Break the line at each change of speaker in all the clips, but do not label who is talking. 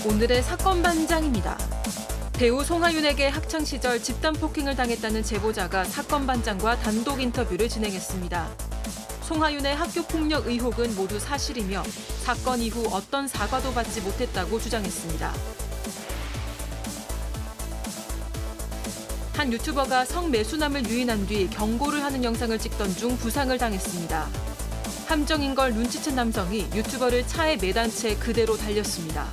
오늘의 사건 반장입니다. 배우 송하윤에게 학창시절 집단 폭행을 당했다는 제보자가 사건 반장과 단독 인터뷰를 진행했습니다. 송하윤의 학교폭력 의혹은 모두 사실이며 사건 이후 어떤 사과도 받지 못했다고 주장했습니다. 한 유튜버가 성매수남을 유인한 뒤 경고를 하는 영상을 찍던 중 부상을 당했습니다. 함정인 걸 눈치챈 남성이 유튜버를 차에 매단 채 그대로 달렸습니다.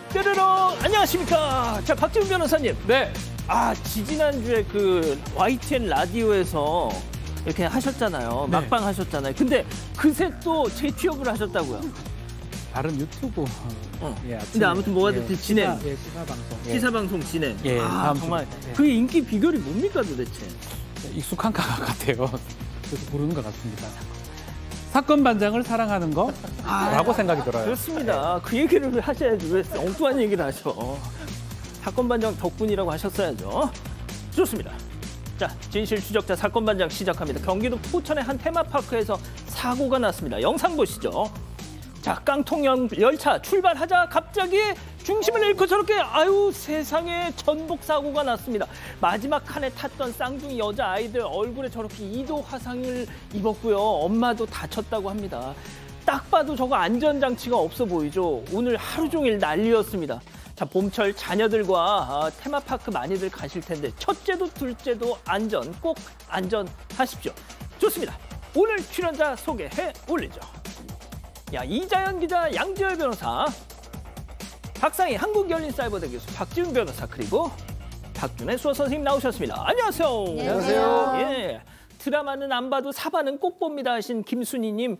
뾰로롱! 안녕하십니까. 자, 박지훈 변호사님.
네.
지지난주에 그 YTN 라디오에서 이렇게 하셨잖아요.
네.
막방 하셨잖아요. 근데 그새 또 재취업을 하셨다고요.
다른 유튜브.
예, 근데 아무튼 뭐가 됐든 진행.
시사방송.
시사방송 진행.
예,
정말
주, 예.
그 인기 비결이 뭡니까 도대체?
익숙한 것 같아요. 그래서 부르는 것 같습니다. 사건 반장을 사랑하는 거라고 생각이 들어요.
그렇습니다. 그 얘기를 하셔야지. 왜 엉뚱한 얘기를 하셔. 사건 반장 덕분이라고 하셨어야죠. 좋습니다. 자, 진실 추적자 사건 반장 시작합니다. 경기도 포천의 한 테마파크에서 사고가 났습니다. 영상 보시죠. 자, 깡통 열차 출발하자 갑자기 중심을 잃고 저렇게 세상에 전복 사고가 났습니다. 마지막 칸에 탔던 쌍둥이 여자아이들 얼굴에 저렇게 2도 화상을 입었고요. 엄마도 다쳤다고 합니다. 딱 봐도 저거 안전장치가 없어 보이죠. 오늘 하루 종일 난리였습니다. 자, 봄철 자녀들과 테마파크 많이들 가실 텐데 첫째도 둘째도 안전, 꼭 안전하십시오. 좋습니다. 오늘 출연자 소개해 올리죠. 이자연 기자, 양지열 변호사, 박상희 한국열린사이버대 교수, 박지훈 변호사, 그리고 박준혜 수어 선생님 나오셨습니다. 안녕하세요.
안녕하세요.
예, 드라마는 안 봐도 사반은 꼭 봅니다 하신 김순희님,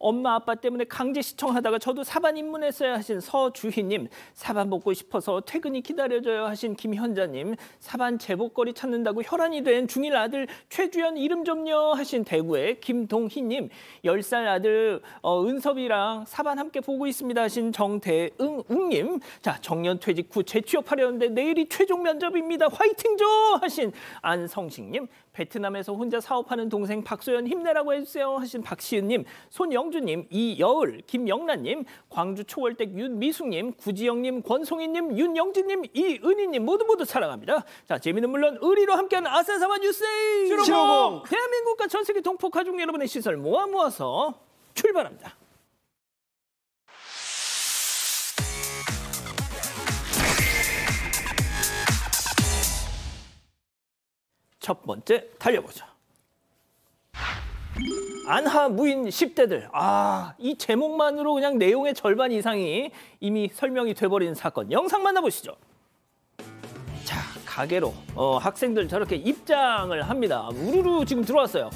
엄마 아빠 때문에 강제 시청하다가 저도 사반 입문했어야 하신 서주희님, 사반 먹고 싶어서 퇴근이 기다려져요 하신 김현자님, 사반 제복거리 찾는다고 혈안이 된 중1 아들 최주연 이름 좀요 하신 대구의 김동희님, 10살 아들 은섭이랑 사반 함께 보고 있습니다 하신 정대응님, 자, 정년 퇴직 후 재취업하려는데 내일이 최종 면접입니다 화이팅 좀 하신 안성식님, 베트남에서 혼자 사업하는 동생 박소연 힘내라고 해주세요 하신 박시은님, 손영주님, 이여을, 김영란님, 광주 초월댁 윤미숙님, 구지영님, 권송희님, 윤영진님, 이은희님 모두 사랑합니다. 자, 재미는 물론 의리로 함께하는 아싸사바 뉴스
슈로공!
대한민국과 전 세계 동포 가족 여러분의 시선을 모아서 출발합니다. 첫 번째 달려보죠. 안하 무인 10대들. 이 제목만으로 그냥 내용의 절반 이상이 이미 설명이 돼버린 사건. 영상 만나보시죠. 자, 가게로 학생들 저렇게 입장을 합니다. 우르르 지금 들어왔어요.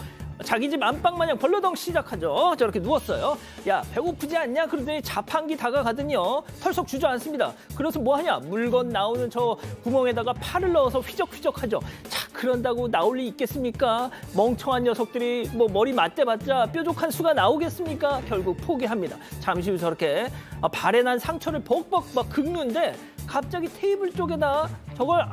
자기 집 안방 마냥 벌러덩 시작하죠. 저렇게 누웠어요. 야, 배고프지 않냐? 그러더니 자판기 다가가더니요, 털썩 주저앉습니다. 그래서 뭐 하냐? 물건 나오는 저 구멍에다가 팔을 넣어서 휘적휘적하죠. 자, 그런다고 나올 리 있겠습니까? 멍청한 녀석들이 뭐 머리 맞대봤자 뾰족한 수가 나오겠습니까? 결국 포기합니다. 잠시 후 저렇게 발에 난 상처를 벅벅 막 긁는데 갑자기 테이블 쪽에다 저걸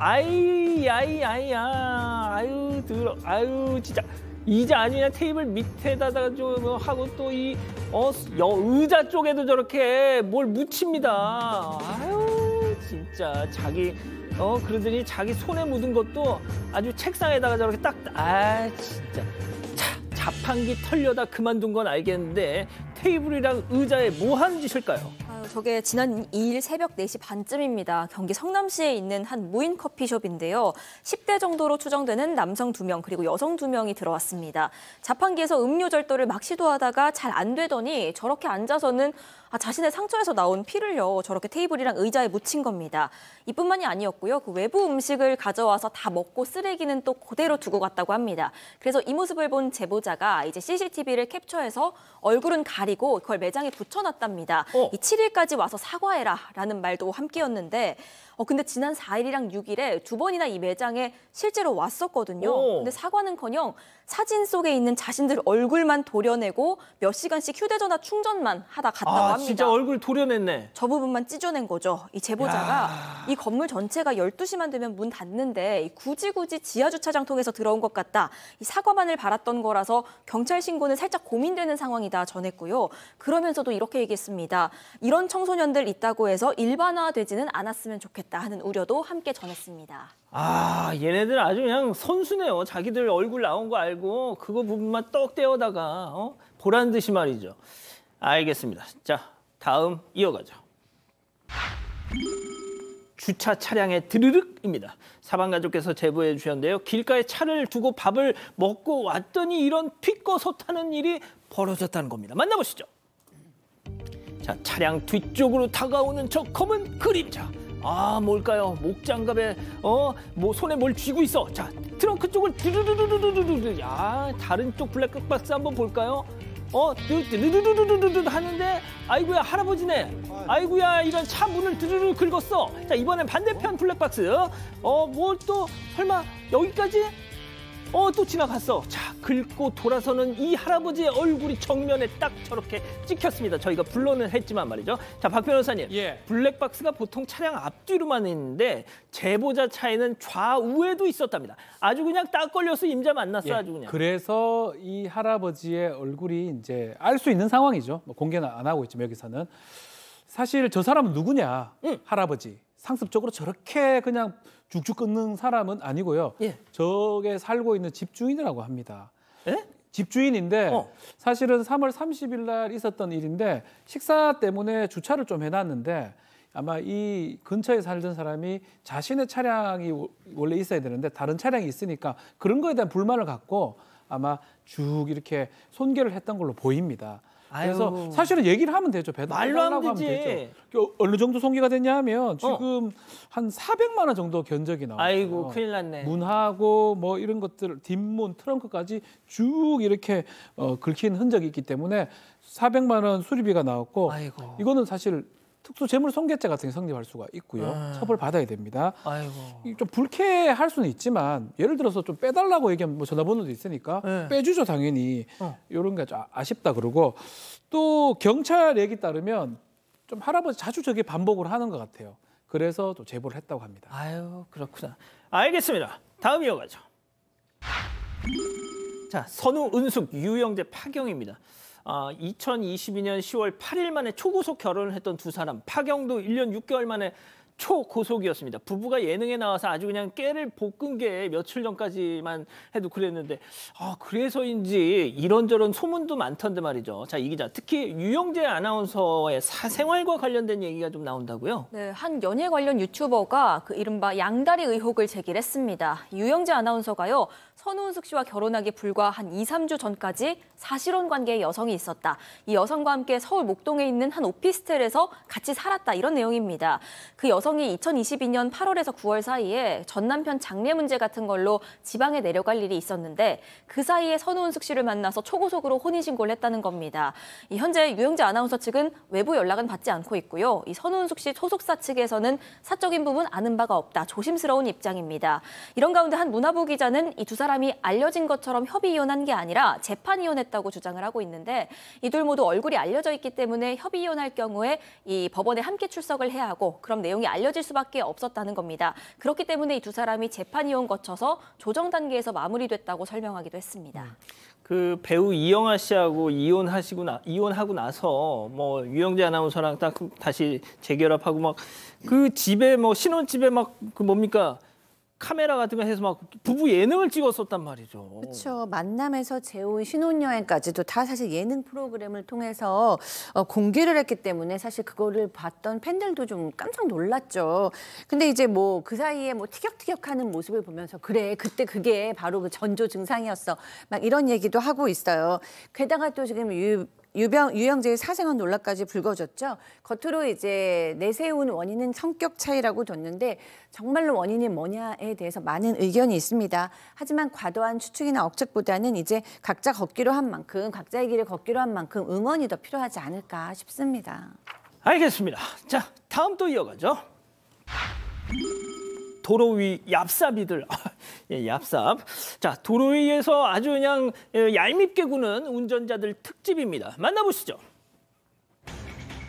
진짜 이자 아니냐, 테이블 밑에다가 좀 하고 또 이 의자 쪽에도 저렇게 뭘 묻힙니다. 진짜 자기 그러더니 자기 손에 묻은 것도 아주 책상에다가 저렇게 진짜. 자, 자판기 털려다 그만둔 건 알겠는데 테이블이랑 의자에 뭐 하는 짓일까요?
저게 지난 2일 새벽 4시 반쯤입니다. 경기 성남시에 있는 한 무인 커피숍인데요. 10대 정도로 추정되는 남성 2명 그리고 여성 2명이 들어왔습니다. 자판기에서 음료 절도를 막 시도하다가 잘 안 되더니 저렇게 앉아서는 자신의 상처에서 나온 피를요, 저렇게 테이블이랑 의자에 묻힌 겁니다. 이뿐만이 아니었고요. 그 외부 음식을 가져와서 다 먹고 쓰레기는 또 그대로 두고 갔다고 합니다. 그래서 이 모습을 본 제보자가 이제 CCTV를 캡처해서 얼굴은 가리고 그걸 매장에 붙여놨답니다. 이 7일까지 와서 사과해라라는 말도 함께였는데 근데 지난 4일이랑 6일에 2번이나 이 매장에 실제로 왔었거든요. 근데 사과는커녕 사진 속에 있는 자신들 얼굴만 도려내고 몇 시간씩 휴대전화 충전만 하다 갔다고 합니다.
진짜 얼굴 도려냈네.
저 부분만 찢어낸 거죠. 이 제보자가 이 건물 전체가 12시만 되면 문 닫는데 굳이 지하 주차장 통해서 들어온 것 같다. 이 사과만을 바랐던 거라서 경찰 신고는 살짝 고민되는 상황이다 전했고요. 그러면서도 이렇게 얘기했습니다. 이런 청소년들 있다고 해서 일반화되지는 않았으면 좋겠다 하는 우려도 함께 전했습니다.
얘네들 아주 그냥 선수네요. 자기들 얼굴 나온 거 알고 그거 부분만 떡 떼어다가 보란 듯이 말이죠. 알겠습니다. 자, 다음 이어가죠. 주차 차량의 드르륵입니다. 사방가족께서 제보해 주셨는데요. 길가에 차를 두고 밥을 먹고 왔더니 이런 튀꺼서 타는 일이 벌어졌다는 겁니다. 만나보시죠. 자, 차량 뒤쪽으로 다가오는 저 검은 그림자. 뭘까요? 목장갑에 손에 뭘 쥐고 있어. 자, 트렁크 쪽을 드르르르르르르. 다른 쪽 블랙박스 한번 볼까요? 드르르르르르 하는데 아이고야 할아버지네. 아이고야 이런 차 문을 드르르 긁었어. 자, 이번엔 반대편 블랙박스. 뭘 또 설마 여기까지? 또 지나갔어. 자, 긁고 돌아서는 이 할아버지의 얼굴이 정면에 딱 저렇게 찍혔습니다. 저희가 불러는 했지만 말이죠. 자, 박 변호사님.
예.
블랙박스가 보통 차량 앞뒤로만 있는데 제보자 차에는 좌우에도 있었답니다. 아주 그냥 딱 걸려서 임자 만났어. 아주 그냥.
그래서 이 할아버지의 얼굴이 이제 알 수 있는 상황이죠. 뭐 공개는 안 하고 있지만 여기서는. 사실 저 사람은 누구냐? 할아버지. 상습적으로 저렇게 그냥 쭉쭉 끊는 사람은 아니고요.
예.
저게 살고 있는 집주인이라고 합니다.
예?
집주인인데 사실은 3월 30일 날 있었던 일인데 식사 때문에 주차를 좀 해놨는데 아마 이 근처에 살던 사람이 자신의 차량이 원래 있어야 되는데 다른 차량이 있으니까 그런 거에 대한 불만을 갖고 아마 쭉 이렇게 손괴를 했던 걸로 보입니다. 그래서 사실은 얘기를 하면 되죠.
말로 하면
하면
되지.
되죠. 어느 정도 손괴가 됐냐 하면 지금 한 400만 원 정도 견적이 나와요.
아이고 큰일 났네.
문하고 뭐 이런 것들 뒷문 트렁크까지 쭉 이렇게 긁힌 흔적이 있기 때문에 400만 원 수리비가 나왔고
아이고.
이거는 사실 특수재물손괴죄 같은 게 성립할 수가 있고요. 처벌받아야 됩니다.
아이고.
좀 불쾌할 수는 있지만 예를 들어서 좀 빼달라고 얘기하면 뭐 전화번호도 있으니까 빼주죠 당연히. 이런 게 좀 아쉽다 그러고 또 경찰 얘기 따르면 좀 할아버지 자주 저게 반복을 하는 것 같아요. 그래서 또 제보를 했다고 합니다.
아유 그렇구나. 알겠습니다. 다음 이어가죠. 자, 선우, 은숙, 유영재, 파경입니다. 2022년 10월 8일 만에 초고속 결혼을 했던 두 사람. 파경도 1년 6개월 만에 초고속이었습니다. 부부가 예능에 나와서 아주 그냥 깨를 볶은 게 며칠 전까지만 해도 그랬는데 그래서인지 이런저런 소문도 많던데 말이죠. 자, 이 기자 특히 유영재 아나운서의 사생활과 관련된 얘기가 좀 나온다고요?
네, 한 연예 관련 유튜버가 그 이른바 양다리 의혹을 제기했습니다. 유영재 아나운서가요. 선우은숙 씨와 결혼하기 불과 한 2, 3주 전까지 사실혼 관계의 여성이 있었다. 이 여성과 함께 서울 목동에 있는 한 오피스텔에서 같이 살았다. 이런 내용입니다. 그 여성이 2022년 8월에서 9월 사이에 전 남편 장례 문제 같은 걸로 지방에 내려갈 일이 있었는데 그 사이에 선우은숙 씨를 만나서 초고속으로 혼인신고를 했다는 겁니다. 현재 유영재 아나운서 측은 외부 연락은 받지 않고 있고요. 이 선우은숙 씨 소속사 측에서는 사적인 부분 아는 바가 없다. 조심스러운 입장입니다. 이런 가운데 한 문화부 기자는 이 두 사람이 알려진 것처럼 협의 이혼한 게 아니라 재판 이혼했다고 주장을 하고 있는데 이 둘 모두 얼굴이 알려져 있기 때문에 협의 이혼할 경우에 이 법원에 함께 출석을 해야 하고 그럼 내용이 알려질 수밖에 없었다는 겁니다. 그렇기 때문에 이 두 사람이 재판 이혼 거쳐서 조정 단계에서 마무리됐다고 설명하기도 했습니다.
그 배우 이영하 씨하고 이혼하고 나서 뭐 유영재 아나운서랑 딱 다시 재결합하고 막 그 집에 뭐 신혼집에 막 그 뭡니까? 카메라 같은 거 해서 막 부부 예능을 찍었었단 말이죠.
그렇죠. 만남에서 재혼 신혼여행까지도 다 사실 예능 프로그램을 통해서 공개를 했기 때문에 사실 그거를 봤던 팬들도 좀 깜짝 놀랐죠. 근데 이제 뭐 그 사이에 뭐 티격태격하는 모습을 보면서 그래 그때 그게 바로 그 전조 증상이었어. 막 이런 얘기도 하고 있어요. 게다가 또 지금 유영재의 사생활 논란까지 불거졌죠. 겉으로 이제 내세운 원인은 성격 차이라고 뒀는데 정말로 원인이 뭐냐에 대해서 많은 의견이 있습니다. 하지만 과도한 추측이나 억측보다는 이제 각자 걷기로 한 만큼, 각자의 길을 걷기로 한 만큼 응원이 더 필요하지 않을까 싶습니다.
알겠습니다. 자, 다음 또 이어가죠. 도로 위 얍삽이들. 예, 얍삽. 자, 도로 위에서 아주 그냥 얄밉게 구는 운전자들 특집입니다. 만나보시죠.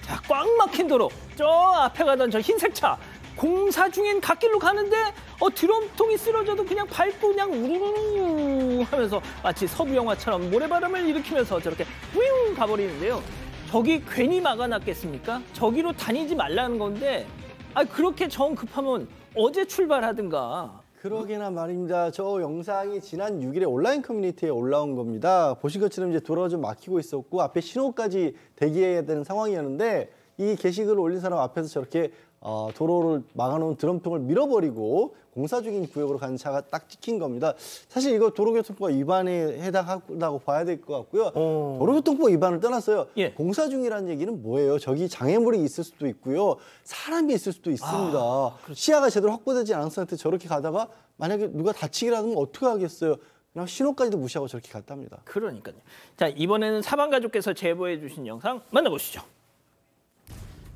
자, 꽉 막힌 도로. 저 앞에 가던 저 흰색 차. 공사 중인 갓길로 가는데 드럼통이 쓰러져도 그냥 밟고 그냥 우르르 하면서 마치 서부 영화처럼 모래바람을 일으키면서 저렇게 뿌잉 가버리는데요. 저기 괜히 막아놨겠습니까? 저기로 다니지 말라는 건데 그렇게 정 급하면 어제 출발하든가.
그러게나 말입니다. 저 영상이 지난 6일에 온라인 커뮤니티에 올라온 겁니다. 보신 것처럼 이제 도로가 좀 막히고 있었고 앞에 신호까지 대기해야 되는 상황이었는데 이 게시글을 올린 사람 앞에서 저렇게 도로를 막아놓은 드럼통을 밀어버리고 공사 중인 구역으로 가는 차가 딱 찍힌 겁니다. 사실 이거 도로교통법 위반에 해당한다고 봐야 될 것 같고요. 도로교통법 위반을 떠났어요.
예.
공사 중이라는 얘기는 뭐예요? 저기 장애물이 있을 수도 있고요. 사람이 있을 수도 있습니다. 시야가 제대로 확보되지 않은 상태에서 저렇게 가다가 만약에 누가 다치기라도 하면 어떻게 하겠어요? 그냥 신호까지도 무시하고 저렇게 갔답니다.
그러니까요. 자, 이번에는 사방가족께서 제보해 주신 영상 만나보시죠.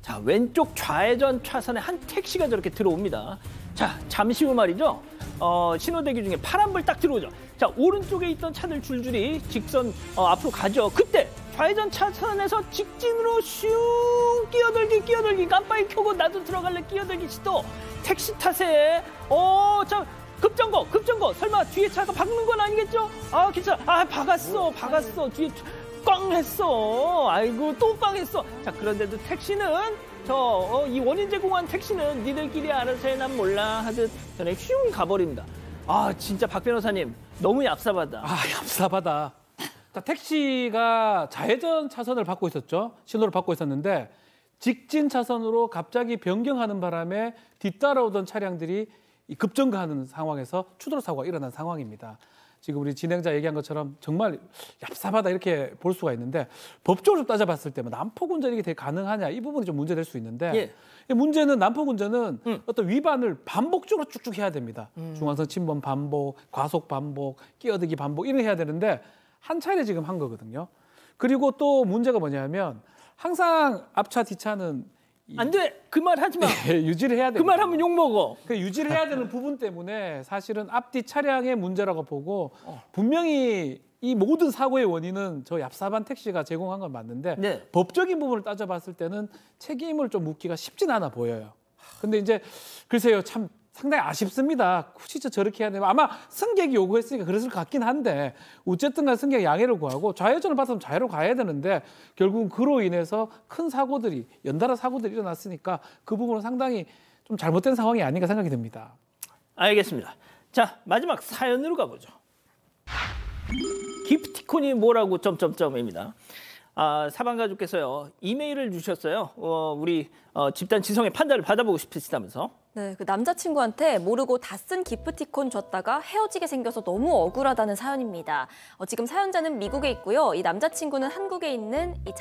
자, 왼쪽 좌회전 차선에 한 택시가 저렇게 들어옵니다. 자, 잠시 후 말이죠. 신호대기 중에 파란불 딱 들어오죠. 자, 오른쪽에 있던 차들 줄줄이 직선 앞으로 가죠. 그때 좌회전 차선에서 직진으로 슝 끼어들기 깜빡이 켜고 나도 들어갈래 끼어들기 시도. 택시 탓에 자, 급정거 설마 뒤에 차가 박는 건 아니겠죠? 괜찮아. 박았어. 뒤에 꽝 했어. 아이고 또 꽝 했어. 자, 그런데도 택시는 이 원인 제공한 택시는 니들끼리 알아서 해 난 몰라 하듯 전에 슝 가버립니다. 진짜 박 변호사님 너무 얍삽하다.
얍삽하다. 자, 택시가 좌회전 차선을 받고 있었죠. 신호를 받고 있었는데 직진 차선으로 갑자기 변경하는 바람에 뒤따라오던 차량들이 급정거하는 상황에서 추돌 사고가 일어난 상황입니다. 지금 우리 진행자 얘기한 것처럼 정말 얍삽하다 이렇게 볼 수가 있는데 법적으로 좀 따져봤을 때 난폭 운전이 되게 가능하냐 이 부분이 좀 문제될 수 있는데 문제는 난폭 운전은 어떤 위반을 반복적으로 쭉쭉 해야 됩니다. 중앙선 침범 반복, 과속 반복, 끼어들기 반복 이런 해야 되는데 한 차례 지금 한 거거든요. 그리고 또 문제가 뭐냐면 항상 앞차 뒤차는
안 돼! 그 말 하지 마!
유지를 해야 돼.
그 말 하면 욕먹어.
유지를 해야 되는 부분 때문에 사실은 앞뒤 차량의 문제라고 보고 분명히 이 모든 사고의 원인은 저 얍삽한 택시가 제공한 건 맞는데 법적인 부분을 따져봤을 때는 책임을 좀 묻기가 쉽진 않아 보여요. 근데 이제 글쎄요, 참 상당히 아쉽습니다. 굳이 저렇게 해야 되면 아마 승객이 요구했으니까 그랬을 것 같긴 한데 어쨌든 간 승객 양해를 구하고 좌회전을 받으면 좌회로 가야 되는데 결국은 그로 인해서 큰 사고들이 연달아 사고들이 일어났으니까 그 부분은 상당히 좀 잘못된 상황이 아닌가 생각이 듭니다.
알겠습니다. 자, 마지막 사연으로 가보죠. 기프티콘이 뭐라고 점점점입니다. 사방가족께서요 이메일을 주셨어요. 우리 집단 지성의 판단을 받아보고 싶으시다면서.
네, 그 남자친구한테 모르고 다 쓴 기프티콘 줬다가 헤어지게 생겨서 너무 억울하다는 사연입니다. 지금 사연자는 미국에 있고요. 이 남자친구는 한국에 있는 이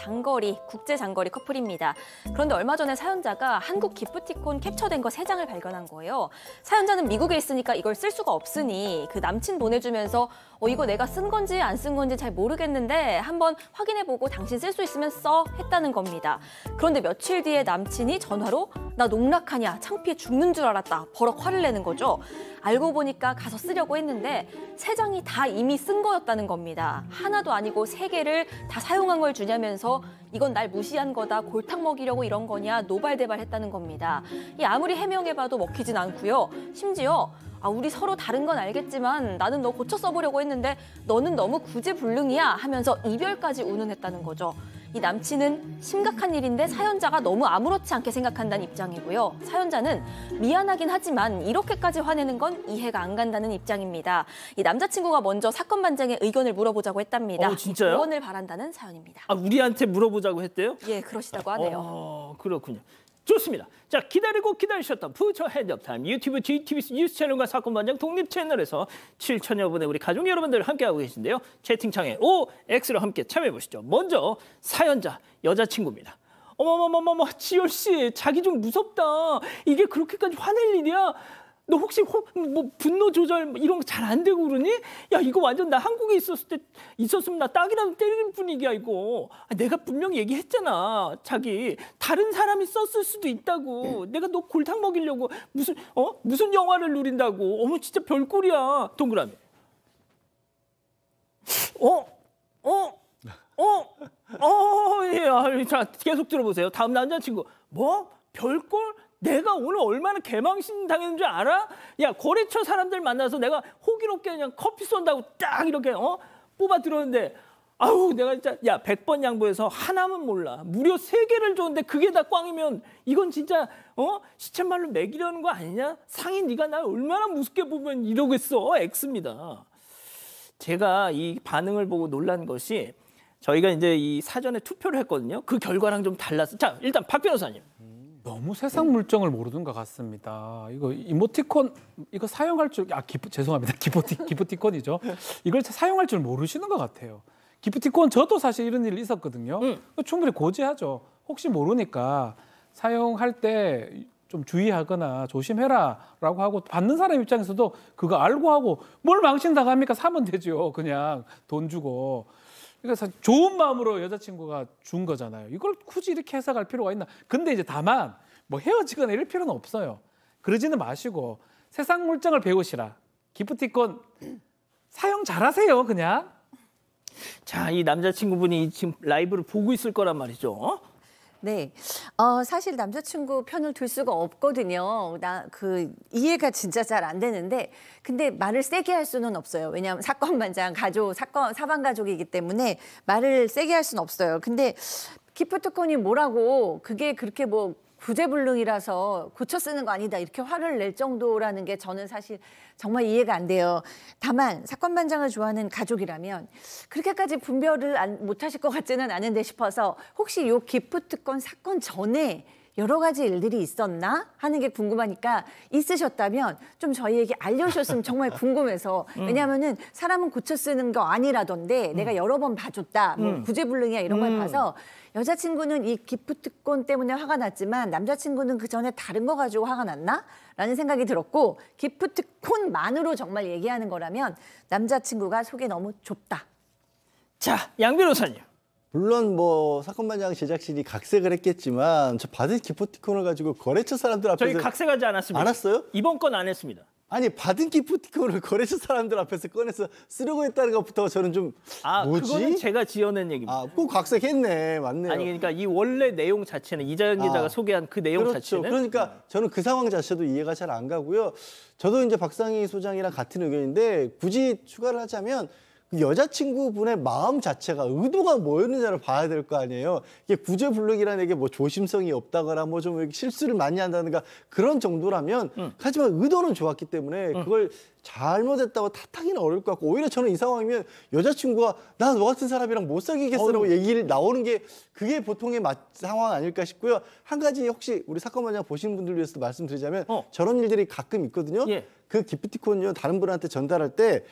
국제 장거리 커플입니다. 그런데 얼마 전에 사연자가 한국 기프티콘 캡처된 거 3장을 발견한 거예요. 사연자는 미국에 있으니까 이걸 쓸 수가 없으니 그 남친 보내주면서 이거 내가 쓴 건지 안 쓴 건지 잘 모르겠는데 한번 확인해보고 당신 쓸 수 있으면 써 했다는 겁니다. 그런데 며칠 뒤에 남친이 전화로 나 농락하냐 창피해 죽는 줄 알았다 버럭 화를 내는 거죠. 알고 보니까 가서 쓰려고 했는데 3장이 다 이미 쓴 거였다는 겁니다. 하나도 아니고 3개를 다 사용한 걸 주냐면서 이건 날 무시한 거다 골탕 먹이려고 이런 거냐 노발대발했다는 겁니다. 아무리 해명해봐도 먹히진 않고요. 심지어 우리 서로 다른 건 알겠지만 나는 너 고쳐 써보려고 했는데 너는 너무 구제불능이야 하면서 이별까지 운운했다는 거죠. 이 남친은 심각한 일인데 사연자가 너무 아무렇지 않게 생각한다는 입장이고요. 사연자는 미안하긴 하지만 이렇게까지 화내는 건 이해가 안 간다는 입장입니다. 이 남자친구가 먼저 사건 반장의 의견을 물어보자고 했답니다.
진짜요?
조언을 바란다는 사연입니다.
우리한테 물어보자고 했대요?
예, 그러시다고 하네요.
그렇군요. 좋습니다. 자, 기다리고 기다리셨던 푸처 헤드업타임 유튜브 GTBC 뉴스 채널과 사건 반장 독립 채널에서 7천여 분의 우리 가족 여러분들 함께하고 계신데요. 채팅창에 OX로 함께 참여해보시죠. 먼저 사연자 여자친구입니다. 어머머머머머 지열 씨 자기 좀 무섭다. 이게 그렇게까지 화낼 일이야? 너 혹시 뭐 분노 조절 이런 거 잘 안 되고 그러니? 야 이거 완전 나 한국에 있었으면 나 딱이라도 때리는 분위기야 이거. 내가 분명히 얘기했잖아. 자기 다른 사람이 썼을 수도 있다고. 내가 너 골탕 먹이려고 무슨 영화를 누린다고. 어머 진짜 별꼴이야. 동그라미. 예. 자 계속 들어보세요. 다음 남자친구. 뭐? 별꼴? 내가 오늘 얼마나 개망신 당했는 줄 알아? 야 거래처 사람들 만나서 내가 호기롭게 그냥 커피 쏜다고 딱 이렇게 뽑아 들었는데 아우 내가 진짜 야 100번 양보해서 하나만 몰라. 무려 3개를 줬는데 그게 다 꽝이면 이건 진짜 시쳇말로 매기려는 거 아니냐? 상인 네가 날 얼마나 무섭게 보면 이러겠어. X입니다. 제가 이 반응을 보고 놀란 것이 저희가 이제 이 사전에 투표를 했거든요. 그 결과랑 좀 달라서 자 일단 박 변호사님.
너무 세상 물정을 모르는 것 같습니다. 이거 이모티콘 이거 사용할 줄 죄송합니다. 기프티콘이죠. 이걸 사용할 줄 모르시는 것 같아요. 기프티콘 저도 사실 이런 일이 있었거든요. 충분히 고지하죠. 혹시 모르니까 사용할 때 좀 주의하거나 조심해라라고 하고 받는 사람 입장에서도 그거 알고 하고 뭘 망신당합니까? 사면 되죠. 그냥 돈 주고. 그러니까 좋은 마음으로 여자친구가 준 거잖아요. 이걸 굳이 이렇게 해석할 필요가 있나? 근데 이제 다만 뭐 헤어지거나 이럴 필요는 없어요. 그러지는 마시고 세상 물정을 배우시라. 기프티콘 사용 잘하세요, 그냥.
자, 이 남자친구분이 지금 라이브를 보고 있을 거란 말이죠.
네, 사실 남자친구 편을 들 수가 없거든요. 이해가 진짜 잘 안 되는데, 근데 말을 세게 할 수는 없어요. 왜냐하면 사건반장 사반 가족이기 때문에 말을 세게 할 수는 없어요. 근데 기프트콘이 뭐라고 그게 그렇게 뭐 구제불능이라서 고쳐 쓰는 거 아니다 이렇게 화를 낼 정도라는 게 저는 사실 정말 이해가 안 돼요. 다만 사건반장을 좋아하는 가족이라면 그렇게까지 분별을 못 하실 것 같지는 않은데 싶어서 혹시 이 기프트콘 사건 전에 여러 가지 일들이 있었나 하는 게 궁금하니까 있으셨다면 좀 저희에게 알려주셨으면 정말 궁금해서 왜냐하면은 사람은 고쳐 쓰는 거 아니라던데 내가 여러 번 봐줬다 뭐 구제불능이야 이런 걸 봐서 여자친구는 이 기프트콘 때문에 화가 났지만 남자친구는 그 전에 다른 거 가지고 화가 났나? 라는 생각이 들었고 기프트콘만으로 정말 얘기하는 거라면 남자친구가 속이 너무 좁다.
자, 양 변호사님.
물론 뭐 사건반장 제작진이 각색을 했겠지만 저 받은 기프티콘을 가지고 거래처 사람들 앞에서
저희 각색하지 않았습니다.
알았어요?
이번 건 안 했습니다.
아니 받은 기프티콘을 거래처 사람들 앞에서 꺼내서 쓰려고 했다는 것부터 저는 좀 뭐지?
그거는 제가 지어낸 얘기입니다.
꼭 각색했네. 맞네요.
아니 그러니까 이 원래 내용 자체는 이자연 기자가 소개한 그 내용
그렇죠.
자체는
그러니까 저는 그 상황 자체도 이해가 잘 안 가고요. 저도 이제 박상희 소장이랑 같은 의견인데 굳이 추가를 하자면 그 여자친구분의 마음 자체가 의도가 뭐였느냐를 봐야 될 거 아니에요. 이게 구제불능이라는 게 뭐 조심성이 없다거나 뭐 좀 실수를 많이 한다든가 그런 정도라면 하지만 의도는 좋았기 때문에 그걸 잘못했다고 탓하기는 어려울 것 같고 오히려 저는 이 상황이면 여자친구가 나 너 같은 사람이랑 못 사귀겠어라고 얘기를 나오는 게 그게 보통의 상황 아닐까 싶고요. 한 가지 혹시 우리 사건반장 보시는 분들 위해서 말씀드리자면 저런 일들이 가끔 있거든요.
예.
그 기프티콘요 다른 분한테 전달할 때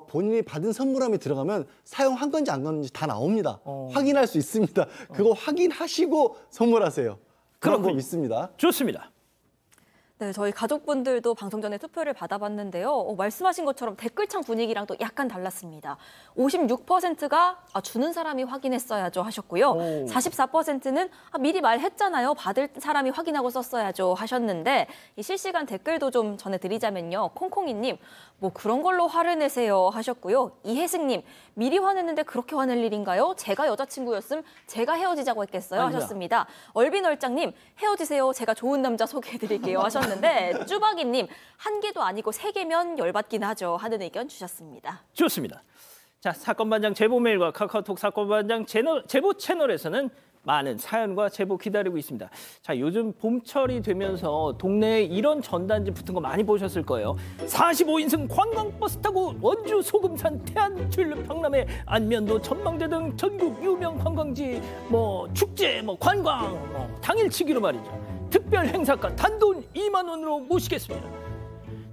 본인이 받은 선물함이 들어가면 사용한 건지 안 건지 다 나옵니다. 확인할 수 있습니다. 그거 확인하시고 선물하세요. 그런 거 있습니다.
좋습니다.
네, 저희 가족분들도 방송 전에 투표를 받아봤는데요. 말씀하신 것처럼 댓글창 분위기랑 또 약간 달랐습니다. 56%가 주는 사람이 확인했어야죠 하셨고요. 44%는 미리 말했잖아요. 받을 사람이 확인하고 썼어야죠 하셨는데 이 실시간 댓글도 좀 전해드리자면요. 콩콩이님, 뭐 그런 걸로 화를 내세요 하셨고요. 이혜승님, 미리 화냈는데 그렇게 화낼 일인가요? 제가 여자친구였음 제가 헤어지자고 했겠어요 하셨습니다. 얼빈얼짱님, 헤어지세요. 제가 좋은 남자 소개해드릴게요 하셨는데 쭈박이님, 한 개도 아니고 3개면 열받긴 하죠 하는 의견 주셨습니다.
좋습니다. 자, 사건반장 제보 메일과 카카오톡 사건반장 제보 채널에서는 많은 사연과 제보 기다리고 있습니다. 자, 요즘 봄철이 되면서 동네에 이런 전단지 붙은 거 많이 보셨을 거예요. 45인승 관광버스 타고 원주 소금산 태안튤립 박람회 안면도 전망대 등 전국 유명 관광지 축제 관광 당일치기로 말이죠. 특별 행사가 단돈 2만 원으로 모시겠습니다.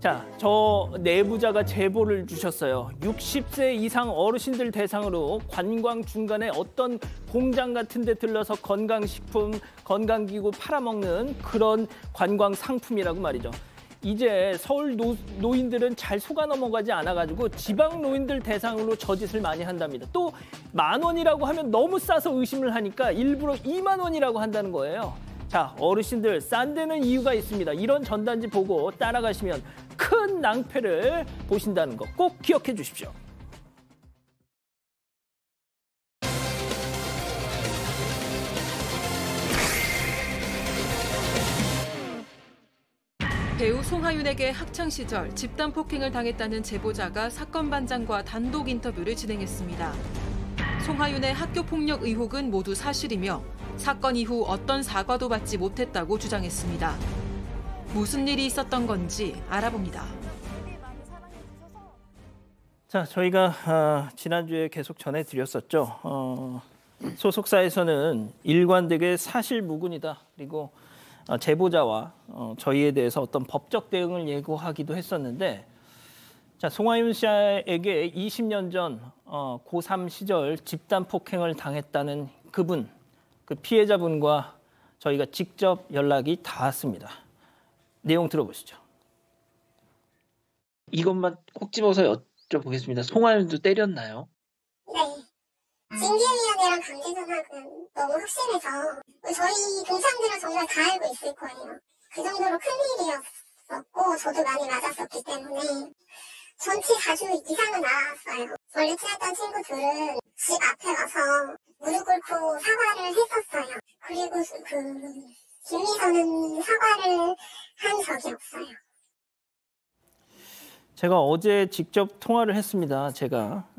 자, 저 내부자가 제보를 주셨어요. 60세 이상 어르신들 대상으로 관광 중간에 어떤 공장 같은 데 들러서 건강식품, 건강기구 팔아먹는 그런 관광 상품이라고 말이죠. 이제 서울 노인들은 잘 속아 넘어가지 않아가지고 지방 노인들 대상으로 저짓을 많이 한답니다. 또 10,000원이라고 하면 너무 싸서 의심을 하니까 일부러 20,000원이라고 한다는 거예요. 자, 어르신들 싼 데는 이유가 있습니다. 이런 전단지 보고 따라가시면 큰 낭패를 보신다는 거 꼭 기억해 주십시오.
배우 송하윤에게 학창시절 집단 폭행을 당했다는 제보자가 사건 반장과 단독 인터뷰를 진행했습니다. 송하윤의 학교폭력 의혹은 모두 사실이며 사건 이후 어떤 사과도 받지 못했다고 주장했습니다. 무슨 일이 있었던 건지 알아봅니다.
자, 저희가 지난주에 계속 전해드렸었죠. 소속사에서는 일관되게 사실무근이다. 그리고 제보자와 저희에 대해서 어떤 법적 대응을 예고하기도 했었는데, 자, 송하윤 씨에게 20년 전 고3 시절 집단 폭행을 당했다는 그분, 그 피해자분과 저희가 직접 연락이 닿았습니다. 내용 들어보시죠.
이것만 콕 집어서 여쭤보겠습니다. 송하윤도 때렸나요?
네. 징계위원회랑 강제전학은 너무 확실해서 저희 동창들은 정말 다 알고 있을 거예요. 그 정도로 큰일이었었고 저도 많이 맞았었기 때문에 전치 4주 이상은 나왔어요. 원래 친했던 친구들은 집 앞에 와서 무릎 꿇고 사과를 했었어요. 그리고 김미선은 사과를 한 적이 없어요.
제가 어제 직접 통화를 했습니다. 제가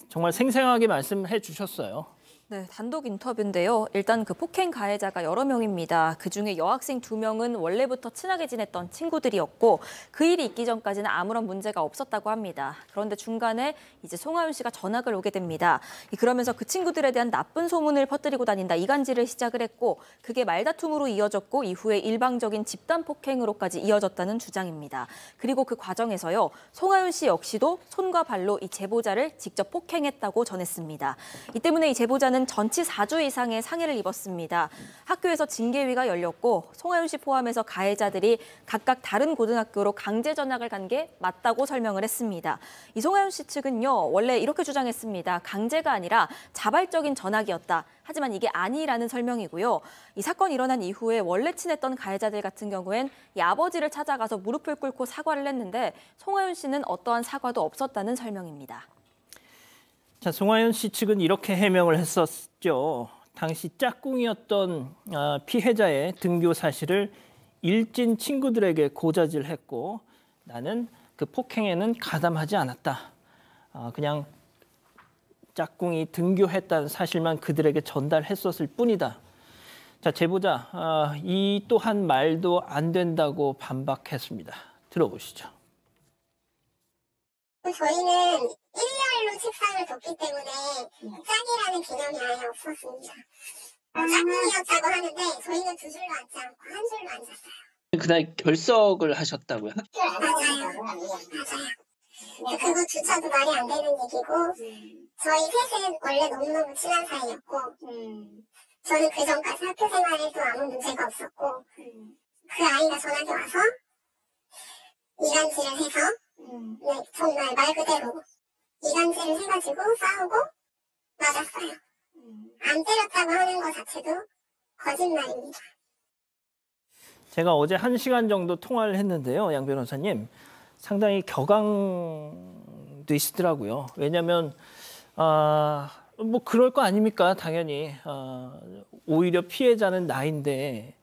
정말 생생하게 말씀해 주셨어요.
네, 단독 인터뷰인데요. 일단 그 폭행 가해자가 여러 명입니다. 그중에 여학생 2명은 원래부터 친하게 지냈던 친구들이었고 그 일이 있기 전까지는 아무런 문제가 없었다고 합니다. 그런데 중간에 이제 송하윤 씨가 전학을 오게 됩니다. 그러면서 그 친구들에 대한 나쁜 소문을 퍼뜨리고 다닌다, 이간질을 시작을 했고 그게 말다툼으로 이어졌고 이후에 일방적인 집단 폭행으로까지 이어졌다는 주장입니다. 그리고 그 과정에서요, 송하윤 씨 역시도 손과 발로 이 제보자를 직접 폭행했다고 전했습니다. 이 때문에 이 제보자는 전치 4주 이상의 상해를 입었습니다. 학교에서 징계위가 열렸고 송하윤 씨 포함해서 가해자들이 각각 다른 고등학교로 강제 전학을 간 게 맞다고 설명을 했습니다. 이 송하윤 씨 측은요, 원래 이렇게 주장했습니다. 강제가 아니라 자발적인 전학이었다. 하지만 이게 아니라는 설명이고요. 이 사건이 일어난 이후에 원래 친했던 가해자들 같은 경우엔 이 아버지를 찾아가서 무릎을 꿇고 사과를 했는데 송하윤 씨는 어떠한 사과도 없었다는 설명입니다.
자, 송하윤 씨 측은 이렇게 해명을 했었죠. 당시 짝꿍이었던 피해자의 등교 사실을 일진 친구들에게 고자질했고 나는 그 폭행에는 가담하지 않았다. 그냥 짝꿍이 등교했다는 사실만 그들에게 전달했었을 뿐이다. 자, 제보자 이 또한 말도 안 된다고 반박했습니다. 들어보시죠.
저희는 일렬로 책상을 뒀기 때문에 짝이라는 개념이 아예 없었습니다. 짝꿍이었다고 하는데 저희는 2줄로 앉지 않고 1줄로 앉았어요.
그날 결석을 하셨다고요?
맞아요. 그거조차도 말이 안 되는 얘기고 저희 셋은 원래 너무너무 친한 사이였고 저는 그 전까지 학교 생활에도 아무 문제가 없었고 그 아이가 전학에 와서 이간질을 해서 네, 정말 말 그대로 이간질을 해가지고 싸우고 맞았어요. 안 때렸다고 하는 것 자체도 거짓말입니다.
제가 어제 1시간 정도 통화를 했는데요. 양 변호사님, 상당히 격앙되시더라고요. 왜냐하면 뭐 그럴 거 아닙니까? 당연히 오히려 피해자는 나인데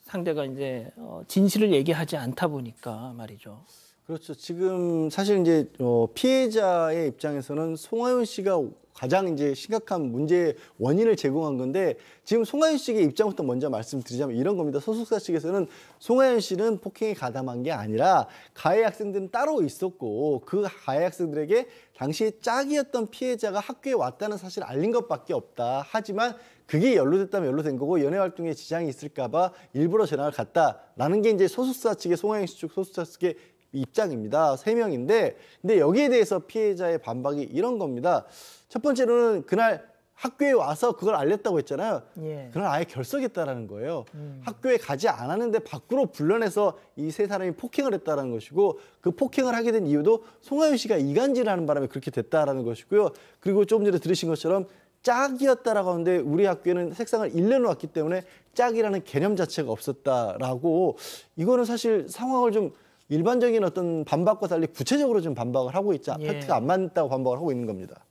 상대가 이제 진실을 얘기하지 않다 보니까 말이죠.
그렇죠. 지금 사실 이제 피해자의 입장에서는 송하윤 씨가 가장 이제 심각한 문제의 원인을 제공한 건데 지금 송하윤 씨의 입장부터 먼저 말씀드리자면 이런 겁니다. 소속사 측에서는 송하윤 씨는 폭행에 가담한 게 아니라 가해 학생들은 따로 있었고 그 가해 학생들에게 당시 짝이었던 피해자가 학교에 왔다는 사실을 알린 것밖에 없다. 하지만 그게 연루됐다면 연루된 거고 연애 활동에 지장이 있을까 봐 일부러 전학을 갔다라는 게 이제 소속사 측의 송하윤 씨 측 소속사 측의 입장입니다. 3명인데 근데 여기에 대해서 피해자의 반박이 이런 겁니다. 첫 번째로는 그날 학교에 와서 그걸 알렸다고 했잖아요.
예.
그걸 아예 결석했다라는 거예요. 학교에 가지 않았는데 밖으로 불러내서 이 세 사람이 폭행을 했다라는 것이고 그 폭행을 하게 된 이유도 송하윤 씨가 이간질을 하는 바람에 그렇게 됐다라는 것이고요. 그리고 조금 전에 들으신 것처럼 짝이었다라고 하는데 우리 학교에는 색상을 1년을 왔기 때문에 짝이라는 개념 자체가 없었다라고 이거는 사실 상황을 좀 일반적인 어떤 반박과 달리 구체적으로 좀 반박을 하고 있자
예.
팩트가 안 맞다고 반박을 하고 있는 겁니다.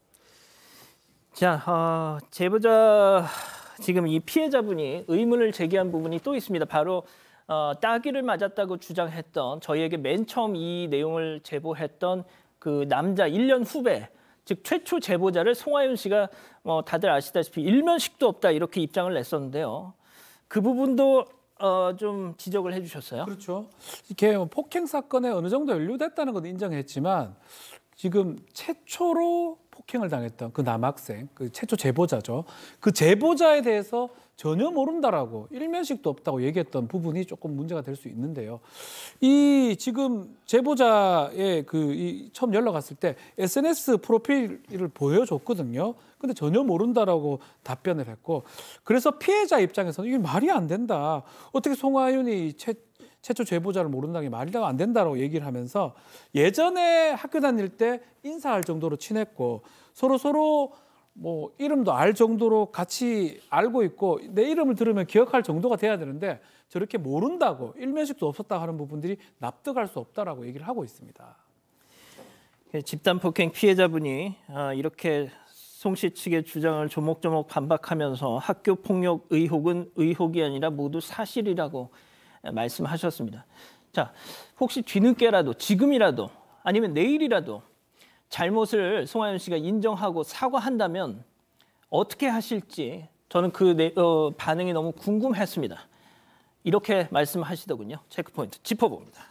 자, 제보자 지금 이 피해자분이 의문을 제기한 부분이 또 있습니다. 바로 따귀를 맞았다고 주장했던 저희에게 맨 처음 이 내용을 제보했던 그 남자 1년 후배, 즉 최초 제보자를 송하윤 씨가 다들 아시다시피 일면식도 없다 이렇게 입장을 냈었는데요. 그 부분도 좀 지적을 해주셨어요.
그렇죠. 이렇게 폭행 사건에 어느 정도 연루됐다는 건 인정했지만 지금 최초로 폭행을 당했던 그 남학생, 그 최초 제보자죠. 그 제보자에 대해서 전혀 모른다라고 일면식도 없다고 얘기했던 부분이 조금 문제가 될 수 있는데요. 이 지금 제보자의 처음 연락 왔을 때 SNS 프로필을 보여줬거든요. 근데 전혀 모른다라고 답변을 했고, 그래서 피해자 입장에서는 이게 말이 안 된다. 어떻게 송하윤이 최초 제보자를 모른다는 게 말이 안 된다라고 얘기를 하면서 예전에 학교 다닐 때 인사할 정도로 친했고 서로 뭐 이름도 알 정도로 같이 알고 있고 내 이름을 들으면 기억할 정도가 돼야 되는데 저렇게 모른다고 일면식도 없었다 하는 부분들이 납득할 수 없다라고 얘기를 하고 있습니다.
집단 폭행 피해자분이 이렇게 송 씨 측의 주장을 조목조목 반박하면서 학교 폭력 의혹은 의혹이 아니라 모두 사실이라고 말씀하셨습니다. 자, 혹시 뒤늦게라도 지금이라도 아니면 내일이라도 잘못을 송하윤 씨가 인정하고 사과한다면 어떻게 하실지 저는 그 반응이 너무 궁금했습니다. 이렇게 말씀하시더군요. 체크포인트 짚어봅니다.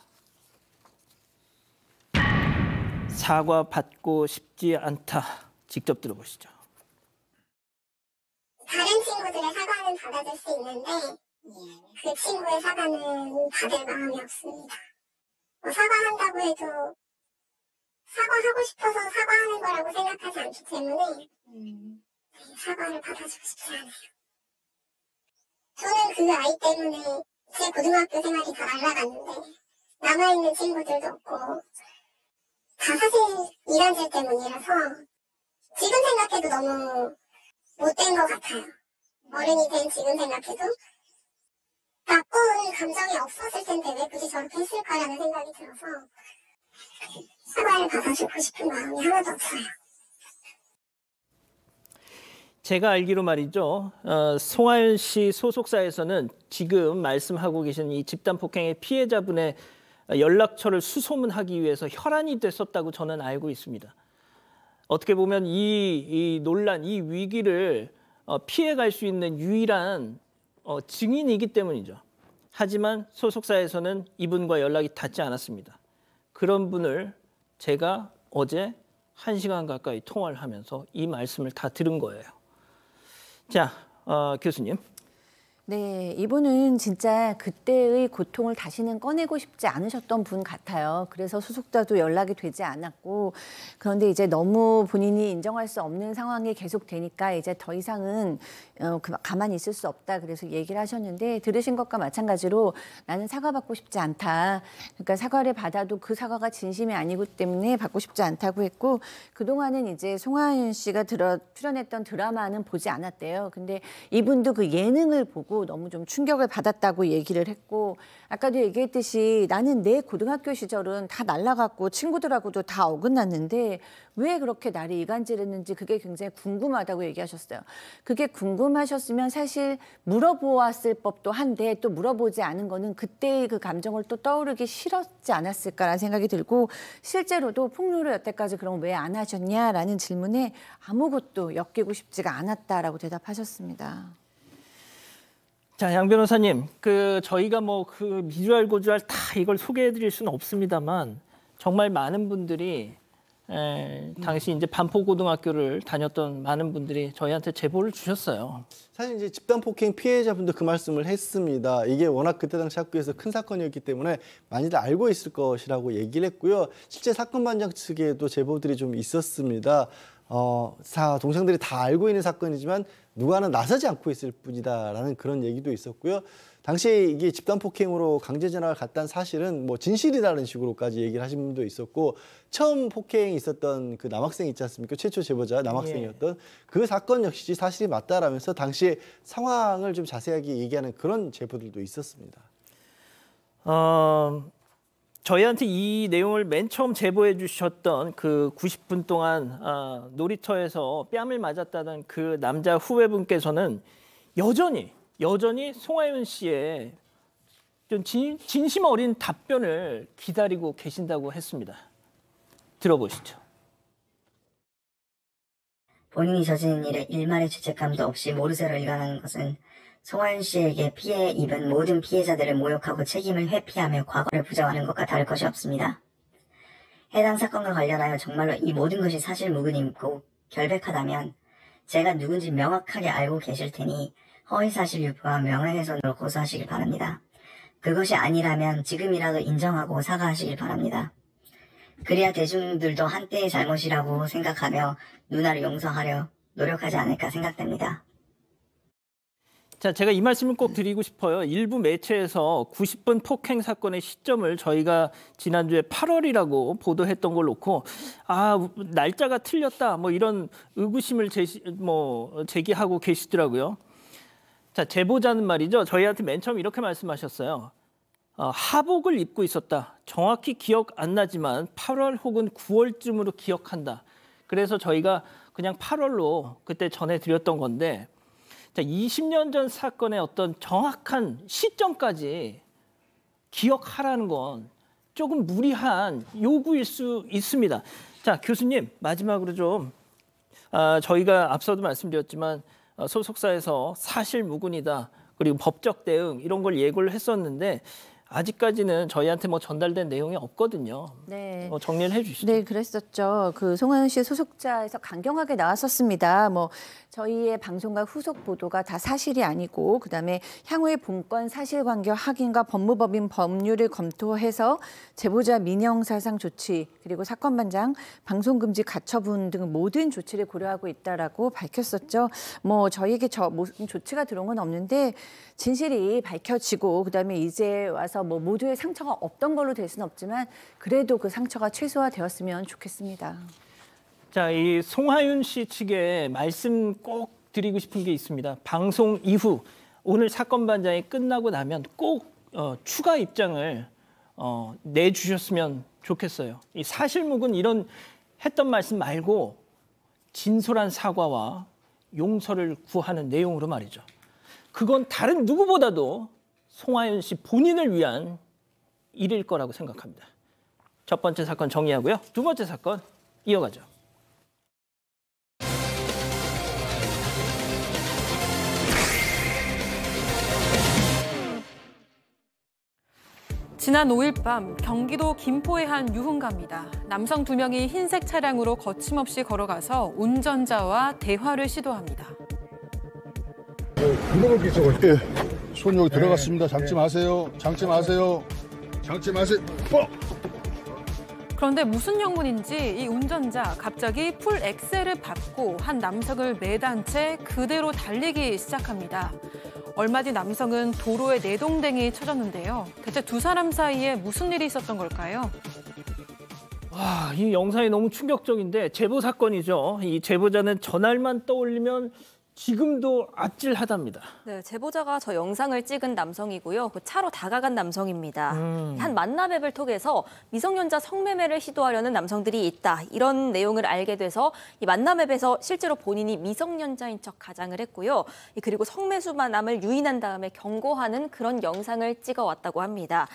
사과 받고 싶지 않다. 직접 들어보시죠.
다른 친구들의 사과는 받아줄 수 있는데 그 친구의 사과는 받을 마음이 없습니다. 사과한다고 해도 사과하고 싶어서 사과하는 거라고 생각하지 않기 때문에 사과를 받아주고 싶지 않아요. 저는 그 아이 때문에 제 고등학교 생활이 다 날아갔는데 남아있는 친구들도 없고 다 사실 이간질 때문이라서 지금 생각해도 너무 못된 것 같아요. 어른이 된 지금 생각해도 나쁜 감정이 없었을 텐데 왜 굳이 저렇게 했을까라는 생각이 들어서 사과를 받아주고 싶은 마음이 하나도 없어요.
제가 알기로 말이죠. 송하윤 씨 소속사에서는 지금 말씀하고 계신 이 집단 폭행의 피해자분의 연락처를 수소문하기 위해서 혈안이 됐었다고 저는 알고 있습니다. 어떻게 보면 이 논란, 이 위기를 피해갈 수 있는 유일한 증인이기 때문이죠. 하지만 소속사에서는 이분과 연락이 닿지 않았습니다. 그런 분을 제가 어제 1시간 가까이 통화를 하면서 이 말씀을 다 들은 거예요. 자, 교수님.
네, 이분은 진짜 그때의 고통을 다시는 꺼내고 싶지 않으셨던 분 같아요. 그래서 소속자도 연락이 되지 않았고, 그런데 이제 너무 본인이 인정할 수 없는 상황이 계속되니까 이제 더 이상은 가만히 있을 수 없다. 그래서 얘기를 하셨는데, 들으신 것과 마찬가지로 나는 사과받고 싶지 않다. 그러니까 사과를 받아도 그 사과가 진심이 아니기 때문에 받고 싶지 않다고 했고, 그동안은 이제 송하윤 씨가 출연했던 드라마는 보지 않았대요. 근데 이분도 그 예능을 보고 너무 좀 충격을 받았다고 얘기를 했고, 아까도 얘기했듯이 나는 내 고등학교 시절은 다 날라갔고 친구들하고도 다 어긋났는데 왜 그렇게 나를 이간질했는지 그게 굉장히 궁금하다고 얘기하셨어요. 그게 궁금하셨으면 사실 물어보았을 법도 한데 또 물어보지 않은 거는 그때의 그 감정을 또 떠오르기 싫었지 않았을까라는 생각이 들고, 실제로도 폭로를 여태까지 그럼 왜 안 하셨냐라는 질문에 아무것도 엮이고 싶지가 않았다라고 대답하셨습니다.
자, 양 변호사님, 저희가 미주알 고주알 다 이걸 소개해드릴 수는 없습니다만 정말 많은 분들이 당시 이제 반포고등학교를 다녔던 많은 분들이 저희한테 제보를 주셨어요.
사실 이제 집단 폭행 피해자분도 그 말씀을 했습니다. 이게 워낙 그때 당시 학교에서 큰 사건이었기 때문에 많이들 알고 있을 것이라고 얘기를 했고요. 실제 사건 반장 측에도 제보들이 좀 있었습니다. 동창들이 다 알고 있는 사건이지만 누가는 나서지 않고 있을 뿐이다라는 그런 얘기도 있었고요. 당시에 이게 집단 폭행으로 강제 전학을 갔다는 사실은 뭐 진실이라는 식으로까지 얘기를 하신 분도 있었고, 처음 폭행이 있었던 그 남학생 있지 않습니까? 최초 제보자 남학생이었던 그 사건 역시 사실이 맞다라면서 당시에 상황을 좀 자세하게 얘기하는 그런 제보들도 있었습니다.
저희한테 이 내용을 맨 처음 제보해 주셨던 그 90분 동안 놀이터에서 뺨을 맞았다는 그 남자 후배분께서는 여전히 송하윤 씨의 좀 진심 어린 답변을 기다리고 계신다고 했습니다. 들어보시죠.
본인이 저지른 일에 일말의 죄책감도 없이 모르쇠로 일관하는 것은 송하윤 씨에게 피해 입은 모든 피해자들을 모욕하고 책임을 회피하며 과거를 부정하는 것과 다를 것이 없습니다. 해당 사건과 관련하여 정말로 이 모든 것이 사실무근이고 결백하다면 제가 누군지 명확하게 알고 계실 테니 허위사실 유포와 명예훼손으로 고소하시길 바랍니다. 그것이 아니라면 지금이라도 인정하고 사과하시길 바랍니다. 그래야 대중들도 한때의 잘못이라고 생각하며 누나를 용서하려 노력하지 않을까 생각됩니다.
자, 제가 이 말씀을 꼭 드리고 싶어요. 일부 매체에서 90분 폭행 사건의 시점을 저희가 지난주에 8월이라고 보도했던 걸 놓고 날짜가 틀렸다 뭐 이런 의구심을 제기하고 계시더라고요. 자, 제보자는 말이죠. 저희한테 맨 처음 이렇게 말씀하셨어요. 하복을 입고 있었다. 정확히 기억 안 나지만 8월 혹은 9월쯤으로 기억한다. 그래서 저희가 그냥 8월로 그때 전해드렸던 건데, 자, 20년 전 사건의 어떤 정확한 시점까지 기억하라는 건 조금 무리한 요구일 수 있습니다. 자, 교수님 마지막으로 좀 저희가 앞서도 말씀드렸지만 소속사에서 사실무근이다, 그리고 법적 대응 이런 걸 예고를 했었는데 아직까지는 저희한테 뭐 전달된 내용이 없거든요.
네.
정리를 해주시죠.
네, 그랬었죠. 그 송하윤 씨 소속자에서 강경하게 나왔었습니다. 뭐 저희의 방송과 후속 보도가 다 사실이 아니고, 그다음에 향후의 본건 사실관계 확인과 법무법인 법률을 검토해서 제보자 민형사상 조치, 그리고 사건반장 방송금지 가처분 등 모든 조치를 고려하고 있다라고 밝혔었죠. 뭐 저희에게 무슨 조치가 들어온 건 없는데 진실이 밝혀지고 그다음에 이제 와서 뭐 모두의 상처가 없던 걸로 될 수는 없지만 그래도 그 상처가 최소화되었으면 좋겠습니다.
자, 이 송하윤 씨 측에 말씀 꼭 드리고 싶은 게 있습니다. 방송 이후 오늘 사건 반장이 끝나고 나면 꼭 추가 입장을 내주셨으면 좋겠어요. 이 사실무근 이런 했던 말씀 말고 진솔한 사과와 용서를 구하는 내용으로 말이죠. 그건 다른 누구보다도 송하윤 씨 본인을 위한 일일 거라고 생각합니다. 첫 번째 사건 정리하고요. 두 번째 사건 이어가죠.
지난 5일 밤 경기도 김포의 한 유흥가입니다. 남성 2명이 흰색 차량으로 거침없이 걸어가서 운전자와 대화를 시도합니다.
손 여기 들어갔습니다. 장치 마세요. 장치 마세요. 장치 마세요.
그런데 무슨 영문인지 이 운전자 갑자기 풀 엑셀을 밟고 한 남성을 매단 채 그대로 달리기 시작합니다. 얼마 뒤 남성은 도로에 내동댕이 쳐졌는데요. 대체 두 사람 사이에 무슨 일이 있었던 걸까요?
와, 이 영상이 너무 충격적인데 제보 사건이죠. 이 제보자는 전날만 떠올리면 지금도 아찔하답니다.
네, 제보자가 저 영상을 찍은 남성이고요. 그 차로 다가간 남성입니다. 한 만남 앱을 통해서 미성년자 성매매를 시도하려는 남성들이 있다, 이런 내용을 알게 돼서 이 만남 앱에서 실제로 본인이 미성년자인 척 가장을 했고요. 그리고 성매수만남을 유인한 다음에 경고하는 그런 영상을 찍어왔다고 합니다.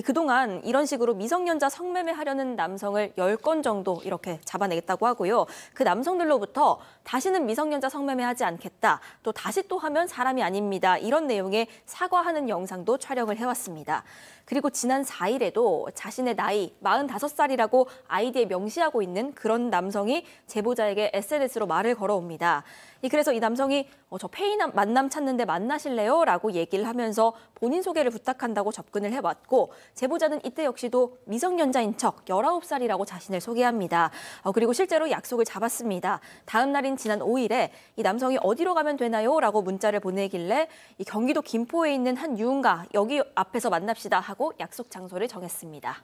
그동안 이런 식으로 미성년자 성매매하려는 남성을 10건 정도 이렇게 잡아내겠다고 하고요. 그 남성들로부터 다시는 미성년자 성매매하지 않겠다, 않겠다. 또 다시 또 하면 사람이 아닙니다. 이런 내용의 사과하는 영상도 촬영을 해왔습니다. 그리고 지난 4일에도 자신의 나이 45살이라고 아이디에 명시하고 있는 그런 남성이 제보자에게 SNS로 말을 걸어옵니다. 그래서 이 남성이 저 페이 만남 찾는데 만나실래요? 라고 얘기를 하면서 본인 소개를 부탁한다고 접근을 해왔고 제보자는 이때 역시도 미성년자인 척 19살이라고 자신을 소개합니다. 그리고 실제로 약속을 잡았습니다. 다음 날인 지난 5일에 이 남성이 어디로 가면 되나요? 라고 문자를 보내길래 이 경기도 김포에 있는 한 유흥가 여기 앞에서 만납시다 하고 약속 장소를 정했습니다.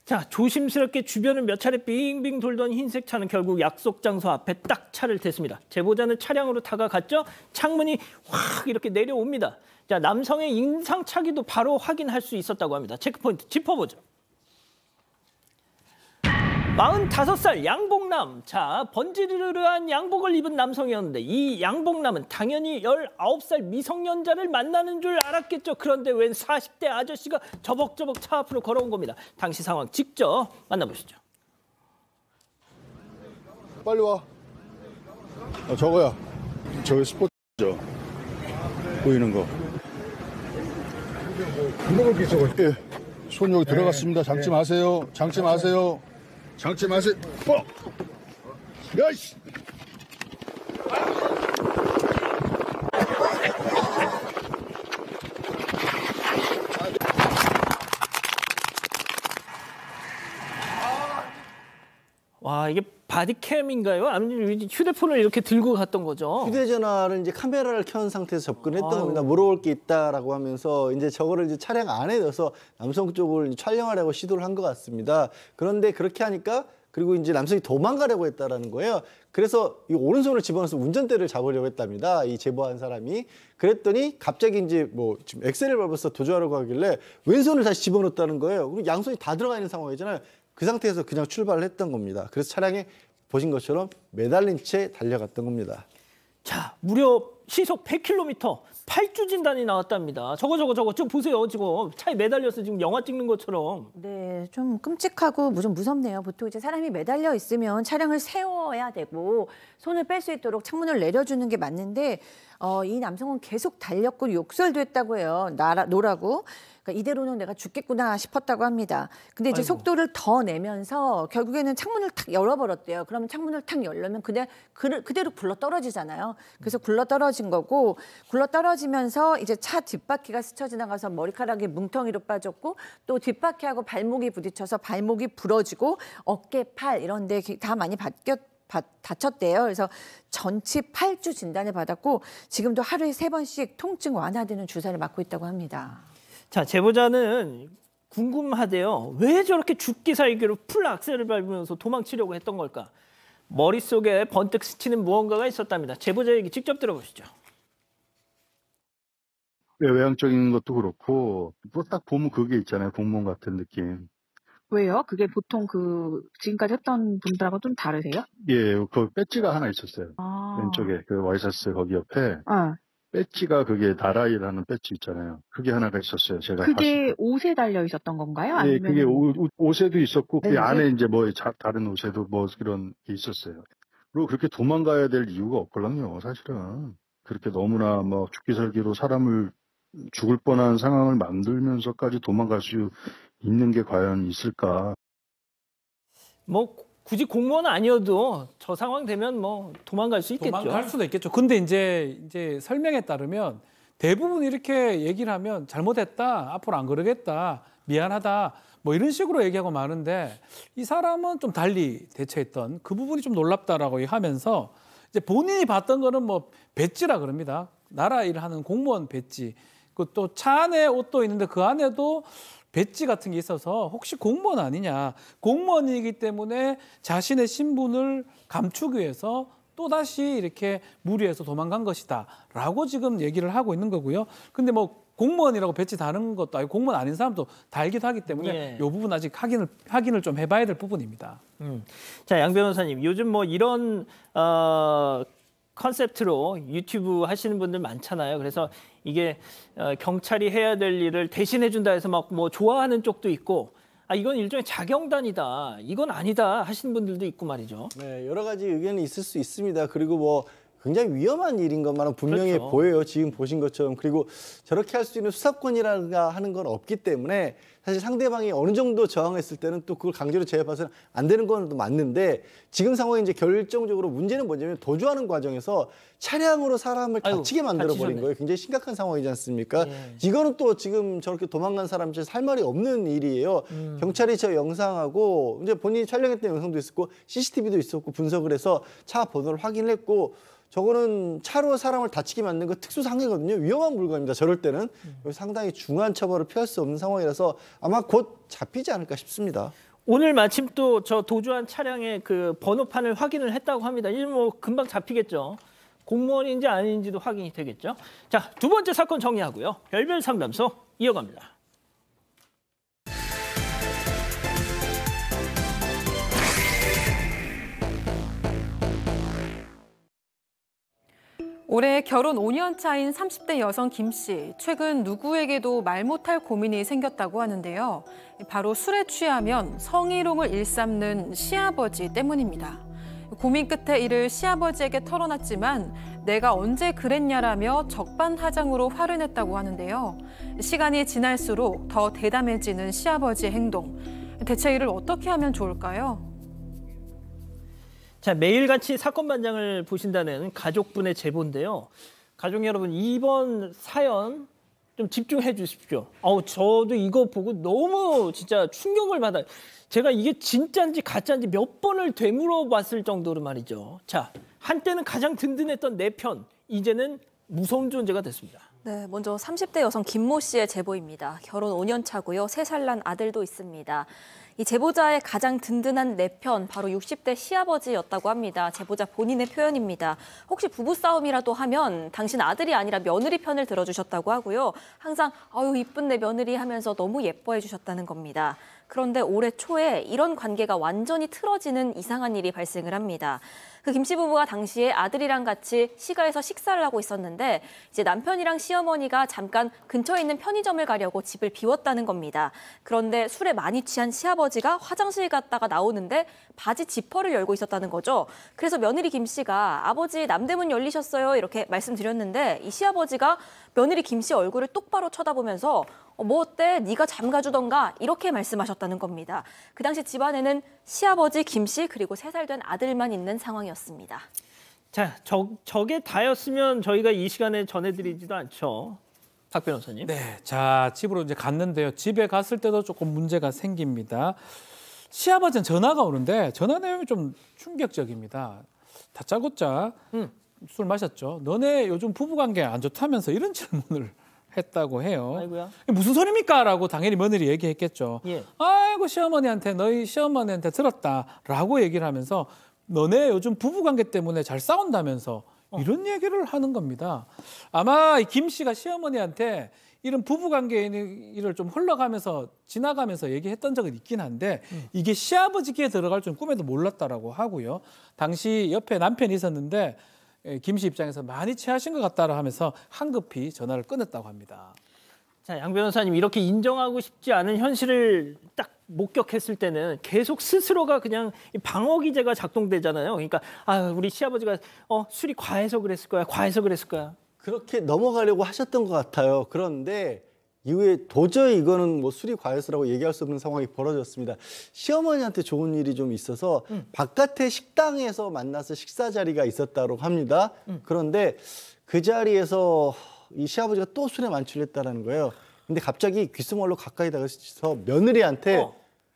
자, 조심스럽게 주변을 몇 차례 빙빙 돌던 흰색 차는 결국 약속 장소 앞에 딱 차를 댔습니다. 제보자는 차량으로 다가갔죠. 창문이 확 이렇게 내려옵니다. 자, 남성의 인상착의도 바로 확인할 수 있었다고 합니다. 체크포인트 짚어보죠. 45살 양복남. 자, 번지르르한 양복을 입은 남성이었는데 이 양복남은 당연히 19살 미성년자를 만나는 줄 알았겠죠. 그런데 웬 40대 아저씨가 저벅저벅 차 앞으로 걸어온 겁니다. 당시 상황 직접 만나보시죠.
빨리 와. 저거야. 저기 스포츠죠. 보이는 거. 예. 손 여기 들어갔습니다. 장치 마세요. 장치 마세요. 장치 마세요. 야이씨.
와, 이게 바디캠인가요? 아니면 휴대폰을 이렇게 들고 갔던 거죠?
휴대전화를 이제 카메라를 켠 상태에서 접근했던 겁니다. 물어볼 게 있다라고 하면서 이제 저거를 이제 차량 안에 넣어서 남성 쪽을 촬영하려고 시도를 한 것 같습니다. 그런데 그렇게 하니까 그리고 이제 남성이 도망가려고 했다라는 거예요. 그래서 이 오른손을 집어넣어서 운전대를 잡으려고 했답니다. 이 제보한 사람이. 그랬더니 갑자기 이제 뭐 지금 엑셀을 밟아서 도주하려고 하길래 왼손을 다시 집어넣었다는 거예요. 그리고 양손이 다 들어가 있는 상황이잖아요. 그 상태에서 그냥 출발을 했던 겁니다. 그래서 차량에 보신 것처럼 매달린 채 달려갔던 겁니다.
자, 무려 시속 100km 8주 진단이 나왔답니다. 저거 좀 보세요. 지금 차에 매달려서 지금 영화 찍는 것처럼.
네, 좀 끔찍하고 좀 무섭네요. 보통 이제 사람이 매달려 있으면 차량을 세워야 되고 손을 뺄 수 있도록 창문을 내려주는 게 맞는데 이 남성은 계속 달렸고 욕설도 했다고 해요. 노라고. 그러니까 이대로는 내가 죽겠구나 싶었다고 합니다. 근데 이제 속도를 더 내면서 결국에는 창문을 탁 열어버렸대요. 그러면 창문을 탁 열려면 그대로 굴러 떨어지잖아요. 그래서 굴러 떨어진 거고 굴러 떨어지면서 이제 차 뒷바퀴가 스쳐 지나가서 머리카락이 뭉텅이로 빠졌고 또 뒷바퀴하고 발목이 부딪혀서 발목이 부러지고 어깨, 팔 이런 데 다 많이 다쳤대요. 그래서 전치 8주 진단을 받았고 지금도 하루에 3번씩 통증 완화되는 주사를 맞고 있다고 합니다.
자, 제보자는 궁금하대요. 왜 저렇게 죽기 살기로 풀 악셀을 밟으면서 도망치려고 했던 걸까? 머릿속에 번뜩 스치는 무언가가 있었답니다. 제보자 얘기 직접 들어보시죠.
외향적인 것도 그렇고 또 딱 보면 그게 있잖아요. 공무원 같은 느낌.
왜요? 그게 보통 지금까지 했던 분들하고 좀 다르세요?
예, 그 배지가 하나 있었어요.
아.
왼쪽에 그 와이셔츠 거기 옆에 배지가 그게 나라이라는 배지 있잖아요. 그게 하나가 있었어요. 제가
그게 옷에 달려 있었던 건가요? 아니면...
예, 그게 옷에도 있었고 그 안에 이제 뭐 다른 옷에도 뭐 그런 게 있었어요. 그리고 그렇게 도망가야 될 이유가 없거든요. 사실은 그렇게 너무나 뭐 죽기 살기로 사람을 죽을 뻔한 상황을 만들면서까지 도망갈 수 있는 게 과연 있을까?
뭐 굳이 공무원 아니어도 저 상황 되면 뭐 도망갈 수 있겠죠.
도망갈 수도 있겠죠. 근데 이제 설명에 따르면 대부분 이렇게 얘기를 하면 잘못했다, 앞으로 안 그러겠다, 미안하다, 뭐 이런 식으로 얘기하고 마는데 이 사람은 좀 달리 대처했던 그 부분이 좀 놀랍다라고 하면서 이제 본인이 봤던 거는 뭐 배지라 그럽니다. 나라 일하는 공무원 배지. 그 또 차 안에 옷도 있는데 그 안에도 배지 같은 게 있어서 혹시 공무원 아니냐. 공무원이기 때문에 자신의 신분을 감추기 위해서 또다시 이렇게 무리해서 도망간 것이다 라고 지금 얘기를 하고 있는 거고요. 근데 뭐 공무원이라고 배지 다는 것도 아니고 공무원 아닌 사람도 달기도 하기 때문에 이 부분 아직 확인을 좀 해봐야 될 부분입니다.
자, 양 변호사님, 요즘 뭐 이런 컨셉트로 유튜브 하시는 분들 많잖아요. 그래서 이게 경찰이 해야 될 일을 대신해 준다 해서 막 뭐 좋아하는 쪽도 있고 이건 일종의 자경단이다, 이건 아니다 하시는 분들도 있고 말이죠.
네, 여러 가지 의견이 있을 수 있습니다. 그리고 뭐 굉장히 위험한 일인 것만은 분명히
그렇죠.
보여요. 지금 보신 것처럼. 그리고 저렇게 할 수 있는 수사권이라든가 하는 건 없기 때문에 사실 상대방이 어느 정도 저항했을 때는 또 그걸 강제로 제압해서는 안 되는 건 또 맞는데 지금 상황이 이제 결정적으로 문제는 뭐냐면 도주하는 과정에서 차량으로 사람을 다치게 만들어버린 거예요. 굉장히 심각한 상황이지 않습니까?
예.
이거는 또 지금 저렇게 도망간 사람 진짜 할 말이 없는 일이에요. 경찰이 저 영상하고 이제 본인이 촬영했던 영상도 있었고 CCTV도 있었고 분석을 해서 차 번호를 확인을 했고 저거는 차로 사람을 다치게 만든 거 특수상해거든요. 위험한 물건입니다. 저럴 때는 상당히 중한 처벌을 피할 수 없는 상황이라서 아마 곧 잡히지 않을까 싶습니다.
오늘 마침 또 저 도주한 차량의 그 번호판을 확인을 했다고 합니다. 이제 뭐 금방 잡히겠죠. 공무원인지 아닌지도 확인이 되겠죠. 자, 두 번째 사건 정리하고요. 별별 상담소 이어갑니다.
올해 결혼 5년 차인 30대 여성 김 씨. 최근 누구에게도 말 못할 고민이 생겼다고 하는데요. 바로 술에 취하면 성희롱을 일삼는 시아버지 때문입니다. 고민 끝에 이를 시아버지에게 털어놨지만 내가 언제 그랬냐라며 적반하장으로 화를 냈다고 하는데요. 시간이 지날수록 더 대담해지는 시아버지의 행동. 대체 이를 어떻게 하면 좋을까요?
자, 매일같이 사건 반장을 보신다는 가족분의 제보인데요. 가족 여러분, 이번 사연 좀 집중해 주십시오. 저도 이거 보고 너무 진짜 충격을 받아요. 제가 이게 진짜인지 가짜인지 몇 번을 되물어 봤을 정도로 말이죠. 자, 한때는 가장 든든했던 내 편, 이제는 무서운 존재가 됐습니다.
네, 먼저 30대 여성 김모 씨의 제보입니다. 결혼 5년 차고요. 3살 난 아들도 있습니다. 이 제보자의 가장 든든한 내 편, 바로 60대 시아버지였다고 합니다. 제보자 본인의 표현입니다. 혹시 부부싸움이라도 하면 당신 아들이 아니라 며느리 편을 들어주셨다고 하고요. 항상 아유 이쁜 내 며느리 하면서 너무 예뻐해 주셨다는 겁니다. 그런데 올해 초에 이런 관계가 완전히 틀어지는 이상한 일이 발생을 합니다. 그 김 씨 부부가 당시에 아들이랑 같이 시가에서 식사를 하고 있었는데 이제 남편이랑 시어머니가 잠깐 근처에 있는 편의점을 가려고 집을 비웠다는 겁니다. 그런데 술에 많이 취한 시아버지가 화장실 갔다가 나오는데 바지 지퍼를 열고 있었다는 거죠. 그래서 며느리 김 씨가 아버지 남대문 열리셨어요 이렇게 말씀드렸는데 이 시아버지가 며느리 김 씨 얼굴을 똑바로 쳐다보면서 뭐 어때? 네가 잠가주던가 이렇게 말씀하셨다는 겁니다. 그 당시 집안에는 시아버지 김 씨 그리고 3살 된 아들만 있는 상황이었습니다.
자, 저게 다였으면 저희가 이 시간에 전해드리지도 않죠. 박 변호사님.
네, 자 집으로 이제 갔는데요. 집에 갔을 때도 조금 문제가 생깁니다. 시아버지는 전화가 오는데 전화 내용이 좀 충격적입니다. 다짜고짜 술 마셨죠. 너네 요즘 부부관계 안 좋다면서 이런 질문을 했다고 해요.
아이고야.
무슨 소리입니까? 라고 당연히 며느리 얘기했겠죠.
예.
아이고 시어머니한테 너희 시어머니한테 들었다라고 얘기를 하면서 너네 요즘 부부관계 때문에 잘 싸운다면서 이런 얘기를 하는 겁니다. 아마 김 씨가 시어머니한테 이런 부부관계 일을 좀 흘러가면서 지나가면서 얘기했던 적은 있긴 한데 이게 시아버지 귀에 들어갈 줄 꿈에도 몰랐다라고 하고요. 당시 옆에 남편이 있었는데 김 씨 입장에서 많이 취하신 것 같다라 하면서 한급히 전화를 끊었다고 합니다.
자, 양 변호사님 이렇게 인정하고 싶지 않은 현실을 딱 목격했을 때는 계속 스스로가 그냥 방어 기제가 작동되잖아요. 그러니까 우리 시아버지가 술이 과해서 그랬을 거야. 과해서 그랬을 거야.
그렇게 넘어가려고 하셨던 것 같아요. 그런데 이후에 도저히 이거는 뭐 술이 과해서라고 얘기할 수 없는 상황이 벌어졌습니다. 시어머니한테 좋은 일이 좀 있어서 바깥의 식당에서 만나서 식사 자리가 있었다고 합니다. 그런데 그 자리에서 이 시아버지가 또 술에 만취했다는 거예요. 근데 갑자기 귓속말로 가까이 다가서 며느리한테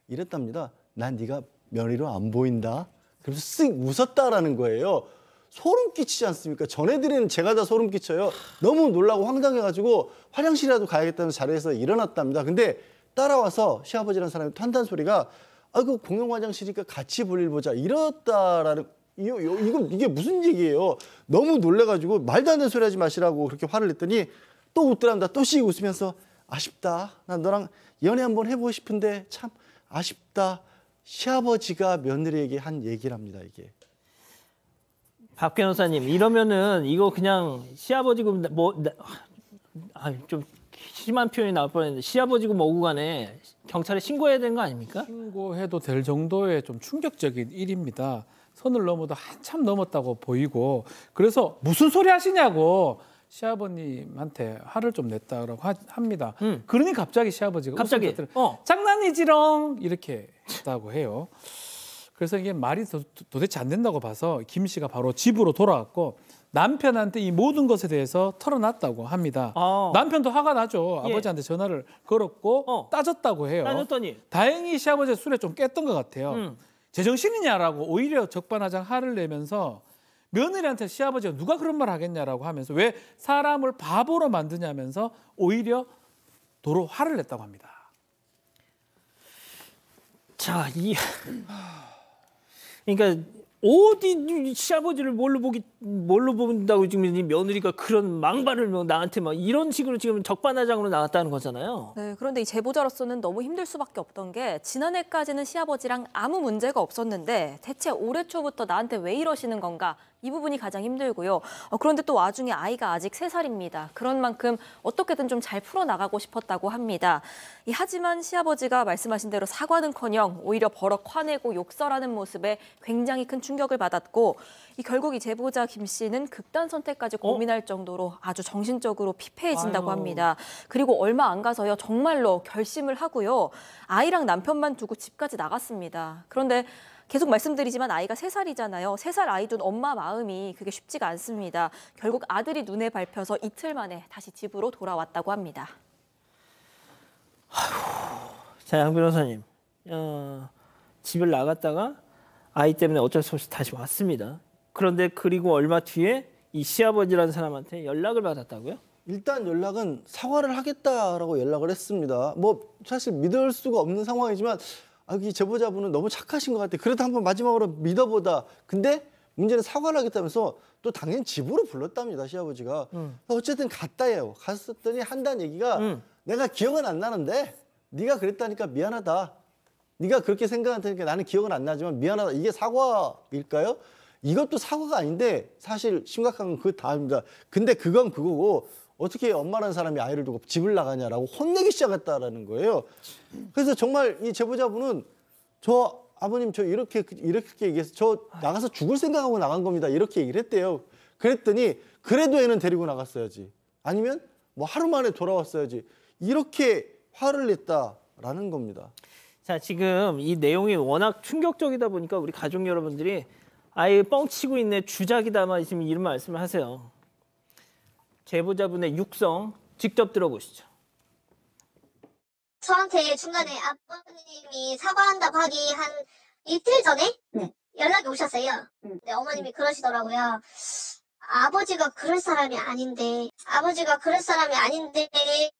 이랬답니다. 난 네가 며느리로 안 보인다. 그래서 쓱 웃었다라는 거예요. 소름 끼치지 않습니까? 전해드리는 제가 다 소름 끼쳐요. 너무 놀라고 황당해가지고 화장실이라도 가야겠다는 자리에서 일어났답니다. 근데 따라와서 시아버지라는 사람이 탄단 소리가 그 공용 화장실이니까 같이 볼일 보자 이랬다라는 이게 무슨 얘기예요? 너무 놀래가지고 말도 안 되는 소리 하지 마시라고 그렇게 화를 냈더니 또 웃더랍니다. 또 씩 웃으면서 아쉽다. 난 너랑 연애 한번 해보고 싶은데 참 아쉽다. 시아버지가 며느리에게 한 얘기랍니다. 이게.
박 변호사님 이러면은 이거 그냥 시아버지고 좀 심한 표현이 나올 뻔했는데 시아버지고 뭐고 간에 경찰에 신고해야 되는 거 아닙니까?
신고해도 될 정도의 좀 충격적인 일입니다. 선을 넘어도 한참 넘었다고 보이고 그래서 무슨 소리 하시냐고 시아버님한테 화를 좀 냈다고 합니다. 그러니 갑자기 시아버지가 장난이지롱 이렇게 했다고 해요. 그래서 이게 말이 도대체 안 된다고 봐서 김 씨가 바로 집으로 돌아왔고 남편한테 이 모든 것에 대해서 털어놨다고 합니다. 남편도 화가 나죠.
예.
아버지한테 전화를 걸었고 따졌다고 해요.
따졌더니
다행히 시아버지가 술에 좀 깼던 것 같아요. 제정신이냐라고 오히려 적반하장 화를 내면서 며느리한테 시아버지가 누가 그런 말 하겠냐라고 하면서 왜 사람을 바보로 만드냐면서 오히려 도로 화를 냈다고 합니다.
자, 그러니까 어디 시아버지를 뭘로 본다고 지금 이 며느리가 그런 망발을 나한테 막 이런 식으로 지금 적반하장으로 나왔다는 거잖아요.
네, 그런데 이 제보자로서는 너무 힘들 수밖에 없던 게 지난해까지는 시아버지랑 아무 문제가 없었는데 대체 올해 초부터 나한테 왜 이러시는 건가? 이 부분이 가장 힘들고요. 그런데 또 와중에 아이가 아직 3살입니다. 그런 만큼 어떻게든 좀 잘 풀어나가고 싶었다고 합니다. 하지만 시아버지가 말씀하신 대로 사과는커녕 오히려 버럭 화내고 욕설하는 모습에 굉장히 큰 충격을 받았고 결국 이 제보자 김 씨는 극단 선택까지 고민할 정도로 아주 정신적으로 피폐해진다고 합니다. 그리고 얼마 안 가서요. 정말로 결심을 하고요. 아이랑 남편만 두고 집까지 나갔습니다. 그런데 계속 말씀드리지만 아이가 3살이잖아요. 3살 아이 둔 엄마 마음이 그게 쉽지가 않습니다. 결국 아들이 눈에 밟혀서 이틀 만에 다시 집으로 돌아왔다고 합니다.
자, 양 변호사님. 집을 나갔다가 아이 때문에 어쩔 수 없이 다시 왔습니다. 그런데 그리고 얼마 뒤에 이 시아버지라는 사람한테 연락을 받았다고요?
일단 연락은 사과를 하겠다라고 연락을 했습니다. 뭐 사실 믿을 수가 없는 상황이지만 이 제보자분은 너무 착하신 것 같아. 그래도 한번 마지막으로 믿어보다. 근데 문제는 사과를 하겠다면서 또 당연히 집으로 불렀답니다, 시아버지가. 어쨌든 갔다예요. 갔었더니 한다는 얘기가 내가 기억은 안 나는데 네가 그랬다니까 미안하다. 네가 그렇게 생각한다니까 나는 기억은 안 나지만 미안하다. 이게 사과일까요? 이것도 사과가 아닌데 사실 심각한 건 그 다음입니다. 근데 그건 그거고 어떻게 엄마라는 사람이 아이를 두고 집을 나가냐라고 혼내기 시작했다라는 거예요. 그래서 정말 이 제보자분은 저 아버님 저 이렇게 얘기해서 저 나가서 죽을 생각하고 나간 겁니다. 이렇게 얘기를 했대요. 그랬더니 그래도 애는 데리고 나갔어야지. 아니면 뭐 하루 만에 돌아왔어야지. 이렇게 화를 냈다라는 겁니다.
자, 지금 이 내용이 워낙 충격적이다 보니까 우리 가족 여러분들이 아예 뻥치고 있네, 주작이다, 지금 이런 말씀을 하세요. 제보자분의 육성 직접 들어보시죠.
저한테 중간에 아버님이 사과한다고 하기 한 이틀 전에 연락이 오셨어요. 네, 어머님이 그러시더라고요. 아버지가 그럴 사람이 아닌데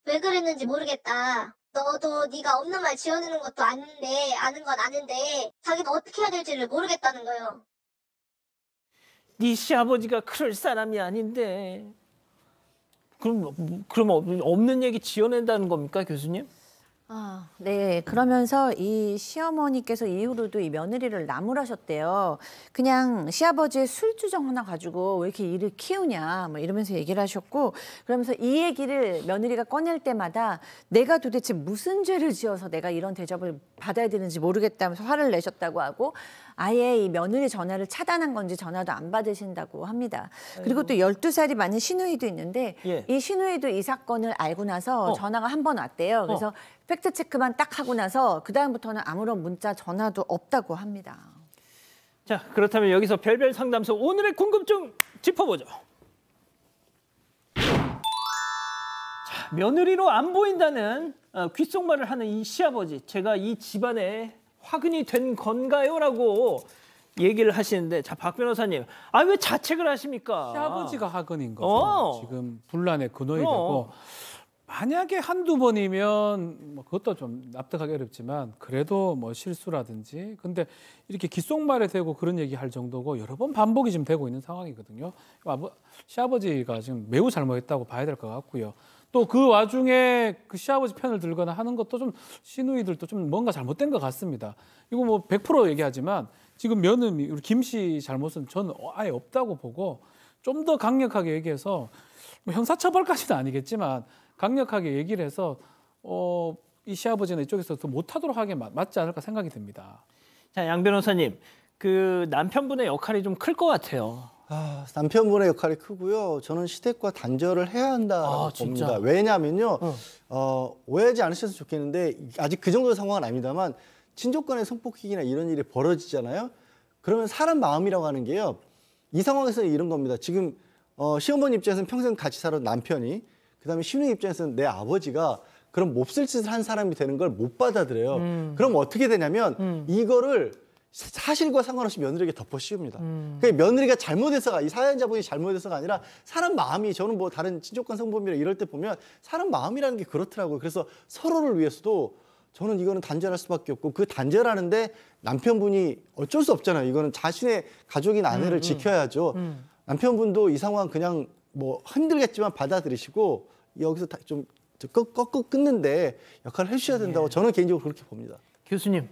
왜 그랬는지 모르겠다. 너도 네가 없는 말 지어내는 것도 아는데 아는 건 아는데 자기도 어떻게 해야 될지를 모르겠다는 거예요.
네 시아버지가 그럴 사람이 아닌데 그럼 없는 얘기 지어낸다는 겁니까, 교수님?
네. 그러면서 이 시어머니께서 이후로도 이 며느리를 나무라셨대요. 그냥 시아버지의 술주정 하나 가지고 왜 이렇게 일을 키우냐 뭐 이러면서 얘기를 하셨고, 그러면서 이 얘기를 며느리가 꺼낼 때마다 내가 도대체 무슨 죄를 지어서 내가 이런 대접을 받아야 되는지 모르겠다면서 화를 내셨다고 하고, 아예 이 며느리 전화를 차단한 건지 전화도 안 받으신다고 합니다. 그리고 또 12살이 많은 시누이도 있는데 이 시누이도 이 사건을 알고 나서 전화가 한 번 왔대요. 그래서 팩트체크만 딱 하고 나서 그다음부터는 아무런 문자, 전화도 없다고 합니다.
자, 그렇다면 여기서 별별 상담소 오늘의 궁금증 짚어보죠. 자, 며느리로 안 보인다는 귓속말을 하는 이 시아버지, 제가 이 집안에 화근이 된 건가요? 라고 얘기를 하시는데, 자, 박 변호사님, 왜 자책을 하십니까?
시아버지가 화근인 거죠. 지금 분란의 근원이 되고, 만약에 한두 번이면 뭐 그것도 좀 납득하기 어렵지만 그래도 뭐 실수라든지, 근데 이렇게 귓속말에 대고 그런 얘기할 정도고 여러 번 반복이 지금 되고 있는 상황이거든요. 시아버지가 지금 매우 잘못했다고 봐야 될 것 같고요. 또 그 와중에 그 시아버지 편을 들거나 하는 것도 좀 시누이들도 좀 뭔가 잘못된 것 같습니다. 이거 뭐 100% 얘기하지만 지금 며느리 우리 김 씨 잘못은 저는 아예 없다고 보고, 좀 더 강력하게 얘기해서 뭐 형사처벌까지는 아니겠지만 강력하게 얘기를 해서 이 시아버지는 이쪽에서 더 못하도록 하게 맞지 않을까 생각이 듭니다.
자, 양 변호사님, 그 남편분의 역할이 좀 클 것 같아요.
남편분의 역할이 크고요. 저는 시댁과 단절을 해야 한다고 봅니다. 왜냐하면요. 오해하지 않으셨으면 좋겠는데 아직 그 정도 상황은 아닙니다만 친족 간의 성폭행이나 이런 일이 벌어지잖아요. 그러면 사람 마음이라고 하는 게요. 이 상황에서는 이런 겁니다. 지금 시어머니 입장에서는 평생 같이 살았던 남편이 그다음에 시누이 입장에서는 내 아버지가 그런 몹쓸 짓을 한 사람이 되는 걸 못 받아들여요. 그럼 어떻게 되냐면 이거를 사실과 상관없이 며느리에게 덮어 씌웁니다. 그러니까 며느리가 잘못해서가 이 사연자분이 잘못해서가 아니라 사람 마음이 저는 뭐 다른 친족간 성범죄나 이럴 때 보면 사람 마음이라는 게 그렇더라고요. 그래서 서로를 위해서도 저는 이거는 단절할 수밖에 없고 그 단절하는데 남편분이 어쩔 수 없잖아요. 이거는 자신의 가족인 아내를 지켜야죠. 남편분도 이 상황 그냥 뭐 힘들겠지만 받아들이시고 여기서 좀 꺾고 끊는데 역할을 해주셔야 된다고 저는 개인적으로 그렇게 봅니다.
교수님.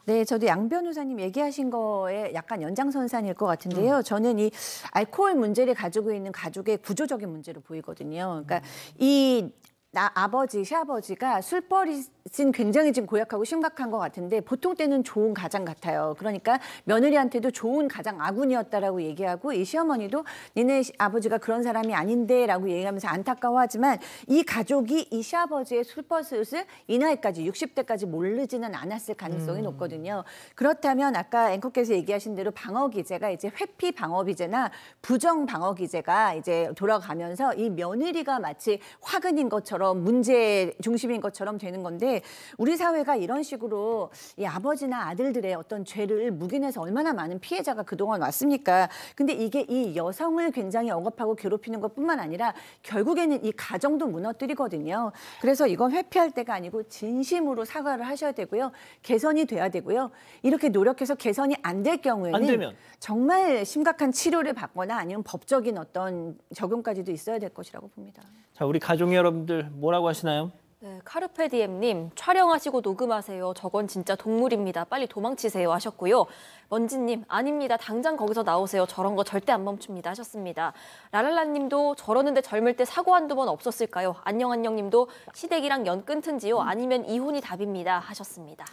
네, 저도 양 변호사님 얘기하신 거에 약간 연장선상일 것 같은데요. 저는 이 알코올 문제를 가지고 있는 가족의 구조적인 문제로 보이거든요. 그러니까 이 아버지, 시아버지가 술버릇은 굉장히 지금 고약하고 심각한 것 같은데 보통 때는 좋은 가장 같아요. 그러니까 며느리한테도 좋은 가장 아군이었다라고 얘기하고 이 시어머니도 니네 아버지가 그런 사람이 아닌데 라고 얘기하면서 안타까워하지만 이 가족이 이 시아버지의 술버릇을 이 나이까지 60대까지 모르지는 않았을 가능성이 높거든요. 그렇다면 아까 앵커께서 얘기하신 대로 방어기제가 이제 회피 방어기제나 부정 방어기제가 이제 돌아가면서 이 며느리가 마치 화근인 것처럼 문제 중심인 것처럼 되는 건데 우리 사회가 이런 식으로 이 아버지나 아들들의 어떤 죄를 묵인해서 얼마나 많은 피해자가 그동안 왔습니까? 근데 이게 이 여성을 굉장히 억압하고 괴롭히는 것뿐만 아니라 결국에는 이 가정도 무너뜨리거든요. 그래서 이건 회피할 때가 아니고 진심으로 사과를 하셔야 되고요. 개선이 돼야 되고요. 이렇게 노력해서 개선이 안 될 경우에는
안 되면
정말 심각한 치료를 받거나 아니면 법적인 어떤 적용까지도 있어야 될 것이라고 봅니다.
자, 우리 가족 여러분들 뭐라고 하시나요?
네, 카르페디엠님 촬영하시고 녹음하세요. 저건 진짜 동물입니다. 빨리 도망치세요 하셨고요. 먼지님 아닙니다. 당장 거기서 나오세요. 저런 거 절대 안 멈춥니다 하셨습니다. 라랄라님도 저러는데 젊을 때 사고 한두 번 없었을까요? 안녕님도 시댁이랑 연 끊든지요. 아니면 이혼이 답입니다 하셨습니다.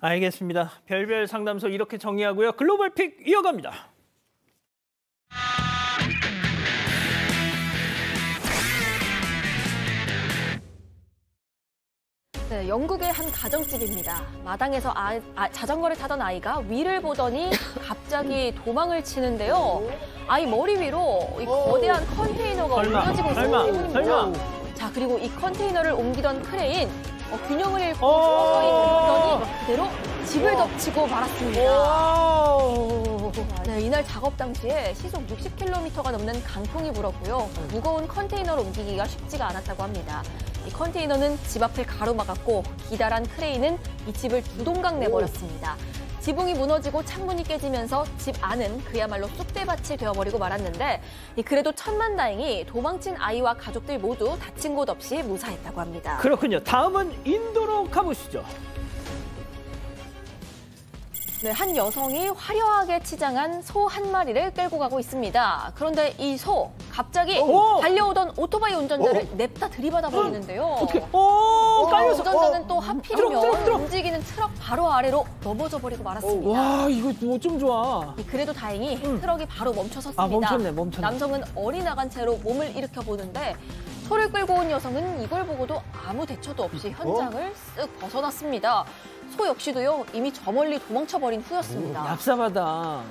알겠습니다. 별별 상담소 이렇게 정리하고요. 글로벌 픽 이어갑니다.
네, 영국의 한 가정집입니다. 마당에서 자전거를 타던 아이가 위를 보더니 갑자기 도망을 치는데요. 아이 머리 위로 이 거대한 컨테이너가 옮겨지고 있었기 때문입니다. 자, 그리고 이 컨테이너를 옮기던 크레인 균형을 잃고 서서히 옮기더니 그대로 집을 덮치고 말았습니다. 네, 이날 작업 당시에 시속 60km가 넘는 강풍이 불었고요. 무거운 컨테이너를 옮기기가 쉽지가 않았다고 합니다. 이 컨테이너는 집 앞을 가로막았고 기다란 크레인은 이 집을 두 동강 내버렸습니다. 지붕이 무너지고 창문이 깨지면서 집 안은 그야말로 쑥대밭이 되어버리고 말았는데 그래도 천만다행히 도망친 아이와 가족들 모두 다친 곳 없이 무사했다고 합니다.
그렇군요. 다음은 인도로 가보시죠.
네, 한 여성이 화려하게 치장한 소 한 마리를 끌고 가고 있습니다. 그런데 이 소 갑자기 달려오던 오토바이 운전자를 냅다 들이받아 버리는데요.
어떻게? 깔려서.
운전자는 또 하필이면 움직이는 트럭 바로 아래로 넘어져 버리고 말았습니다.
와, 이거 뭐 좀 좋아.
그래도 다행히 트럭이 바로 멈춰섰습니다.
멈췄네.
남성은 어리나간 채로 몸을 일으켜 보는데 소를 끌고 온 여성은 이걸 보고도 아무 대처도 없이 현장을 쓱 벗어났습니다. 소 역시도요 이미 저 멀리 도망쳐버린 후였습니다.
얍삽하다.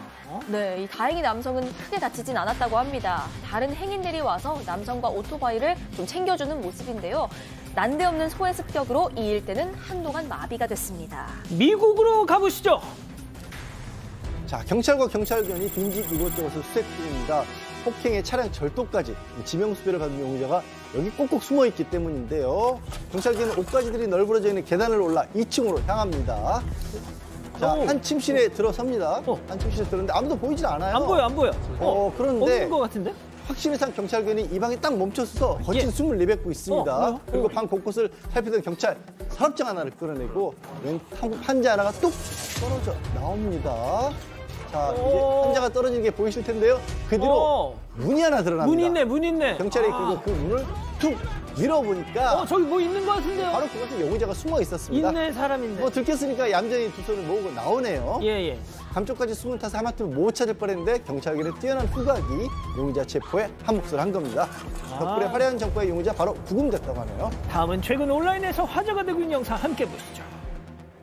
네, 다행히 남성은 크게 다치진 않았다고 합니다. 다른 행인들이 와서 남성과 오토바이를 좀 챙겨주는 모습인데요. 난데없는 소의 습격으로 이 일대는 한동안 마비가 됐습니다.
미국으로 가보시죠.
자, 경찰과 경찰견이 빈집 이곳저곳을 수색 중입니다. 폭행의 차량 절도까지 지명수배를 받은 용의자가 여기 꼭꼭 숨어있기 때문인데요. 경찰견은 옷가지들이 널브러져 있는 계단을 올라 2층으로 향합니다. 자, 한 침실에 들어섭니다. 한 침실에 들었는데 아무도 보이질 않아요.
안 보여.
그런데
없는 것 같은데?
확신에 찬 경찰견이 이 방에 딱 멈춰서 거친 숨을 내뱉고 있습니다. 그리고 방 곳곳을 살피던 경찰 서랍장 하나를 끌어내고 판자 하나가 뚝 떨어져 나옵니다. 자, 이제 판자가 떨어지는 게 보이실 텐데요. 그대로 문이 하나 드러납니다.
문 있네.
경찰이 그리고 그 문을 툭 밀어보니까
저기 뭐 있는 것 같은데요?
바로 그것은 용의자가 숨어 있었습니다.
있네, 사람 있네.
뭐 들켰으니까 얌전히 두 손을 모으고 나오네요.
예.
감쪽까지 숨은 탓에 하마터면 못 찾을 뻔했는데 경찰에게 뛰어난 후각이 용의자 체포에 한 몫을 한 겁니다. 덕분에 화려한 정과의 용의자 바로 구금됐다고 하네요.
다음은 최근 온라인에서 화제가 되고 있는 영상 함께 보시죠.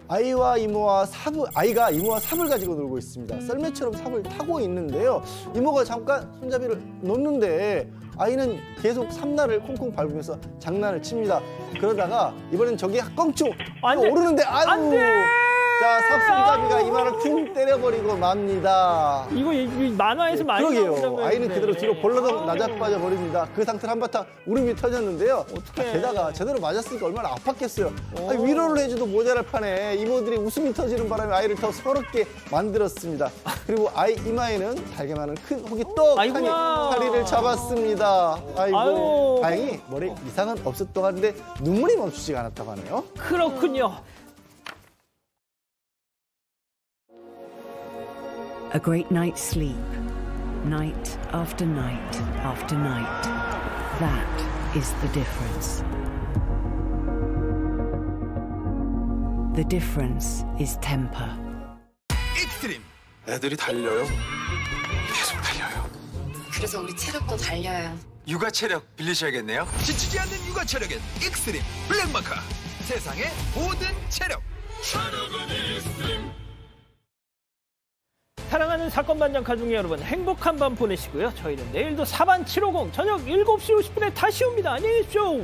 아이가 이모와 삽을 가지고 놀고 있습니다. 썰매처럼 삽을 타고 있는데요. 이모가 잠깐 손잡이를 놓는데 아이는 계속 삽날을 콩콩 밟으면서 장난을 칩니다. 그러다가 이번엔 저기 껑충 오르는데
안 돼!
자, 삽 손잡이가 이마를 쿵 때려버리고 맙니다.
이거 만화에서 많이
그러게요.
나오는
아이는 그대로 뒤로 벌러덩 나자빠져 버립니다. 그 상태로 한바탕 울음이 터졌는데요. 게다가 제대로 맞았으니까 얼마나 아팠겠어요. 위로를 해줘도 모자랄 판에 이모들이 웃음이 터지는 바람에 아이를 더 서럽게 만들었습니다. 그리고 아이 이마에는 달게 많은 큰 혹이 떡하니 다리를 잡았습니다. 아이고. 다행히 머리에 이상은 없었다고 하는데 눈물이 멈추지가 않았다고 하네요.
그렇군요.
A great night's sleep, night after night after night. That is the difference. The difference is temper.
익스트림! 애들이 달려요. 계속 달려요.
그래서 우리 체력도 달려요.
육아 체력 빌리셔야겠네요. 지치지 않는 육아 체력엔 익스트림 블랙마카. 세상의 모든 체력.
사랑하는 사건반장 가족의 여러분, 행복한 밤 보내시고요. 저희는 내일도 사반 750 저녁 7시 50분에 다시 옵니다. 안녕히 계십시오.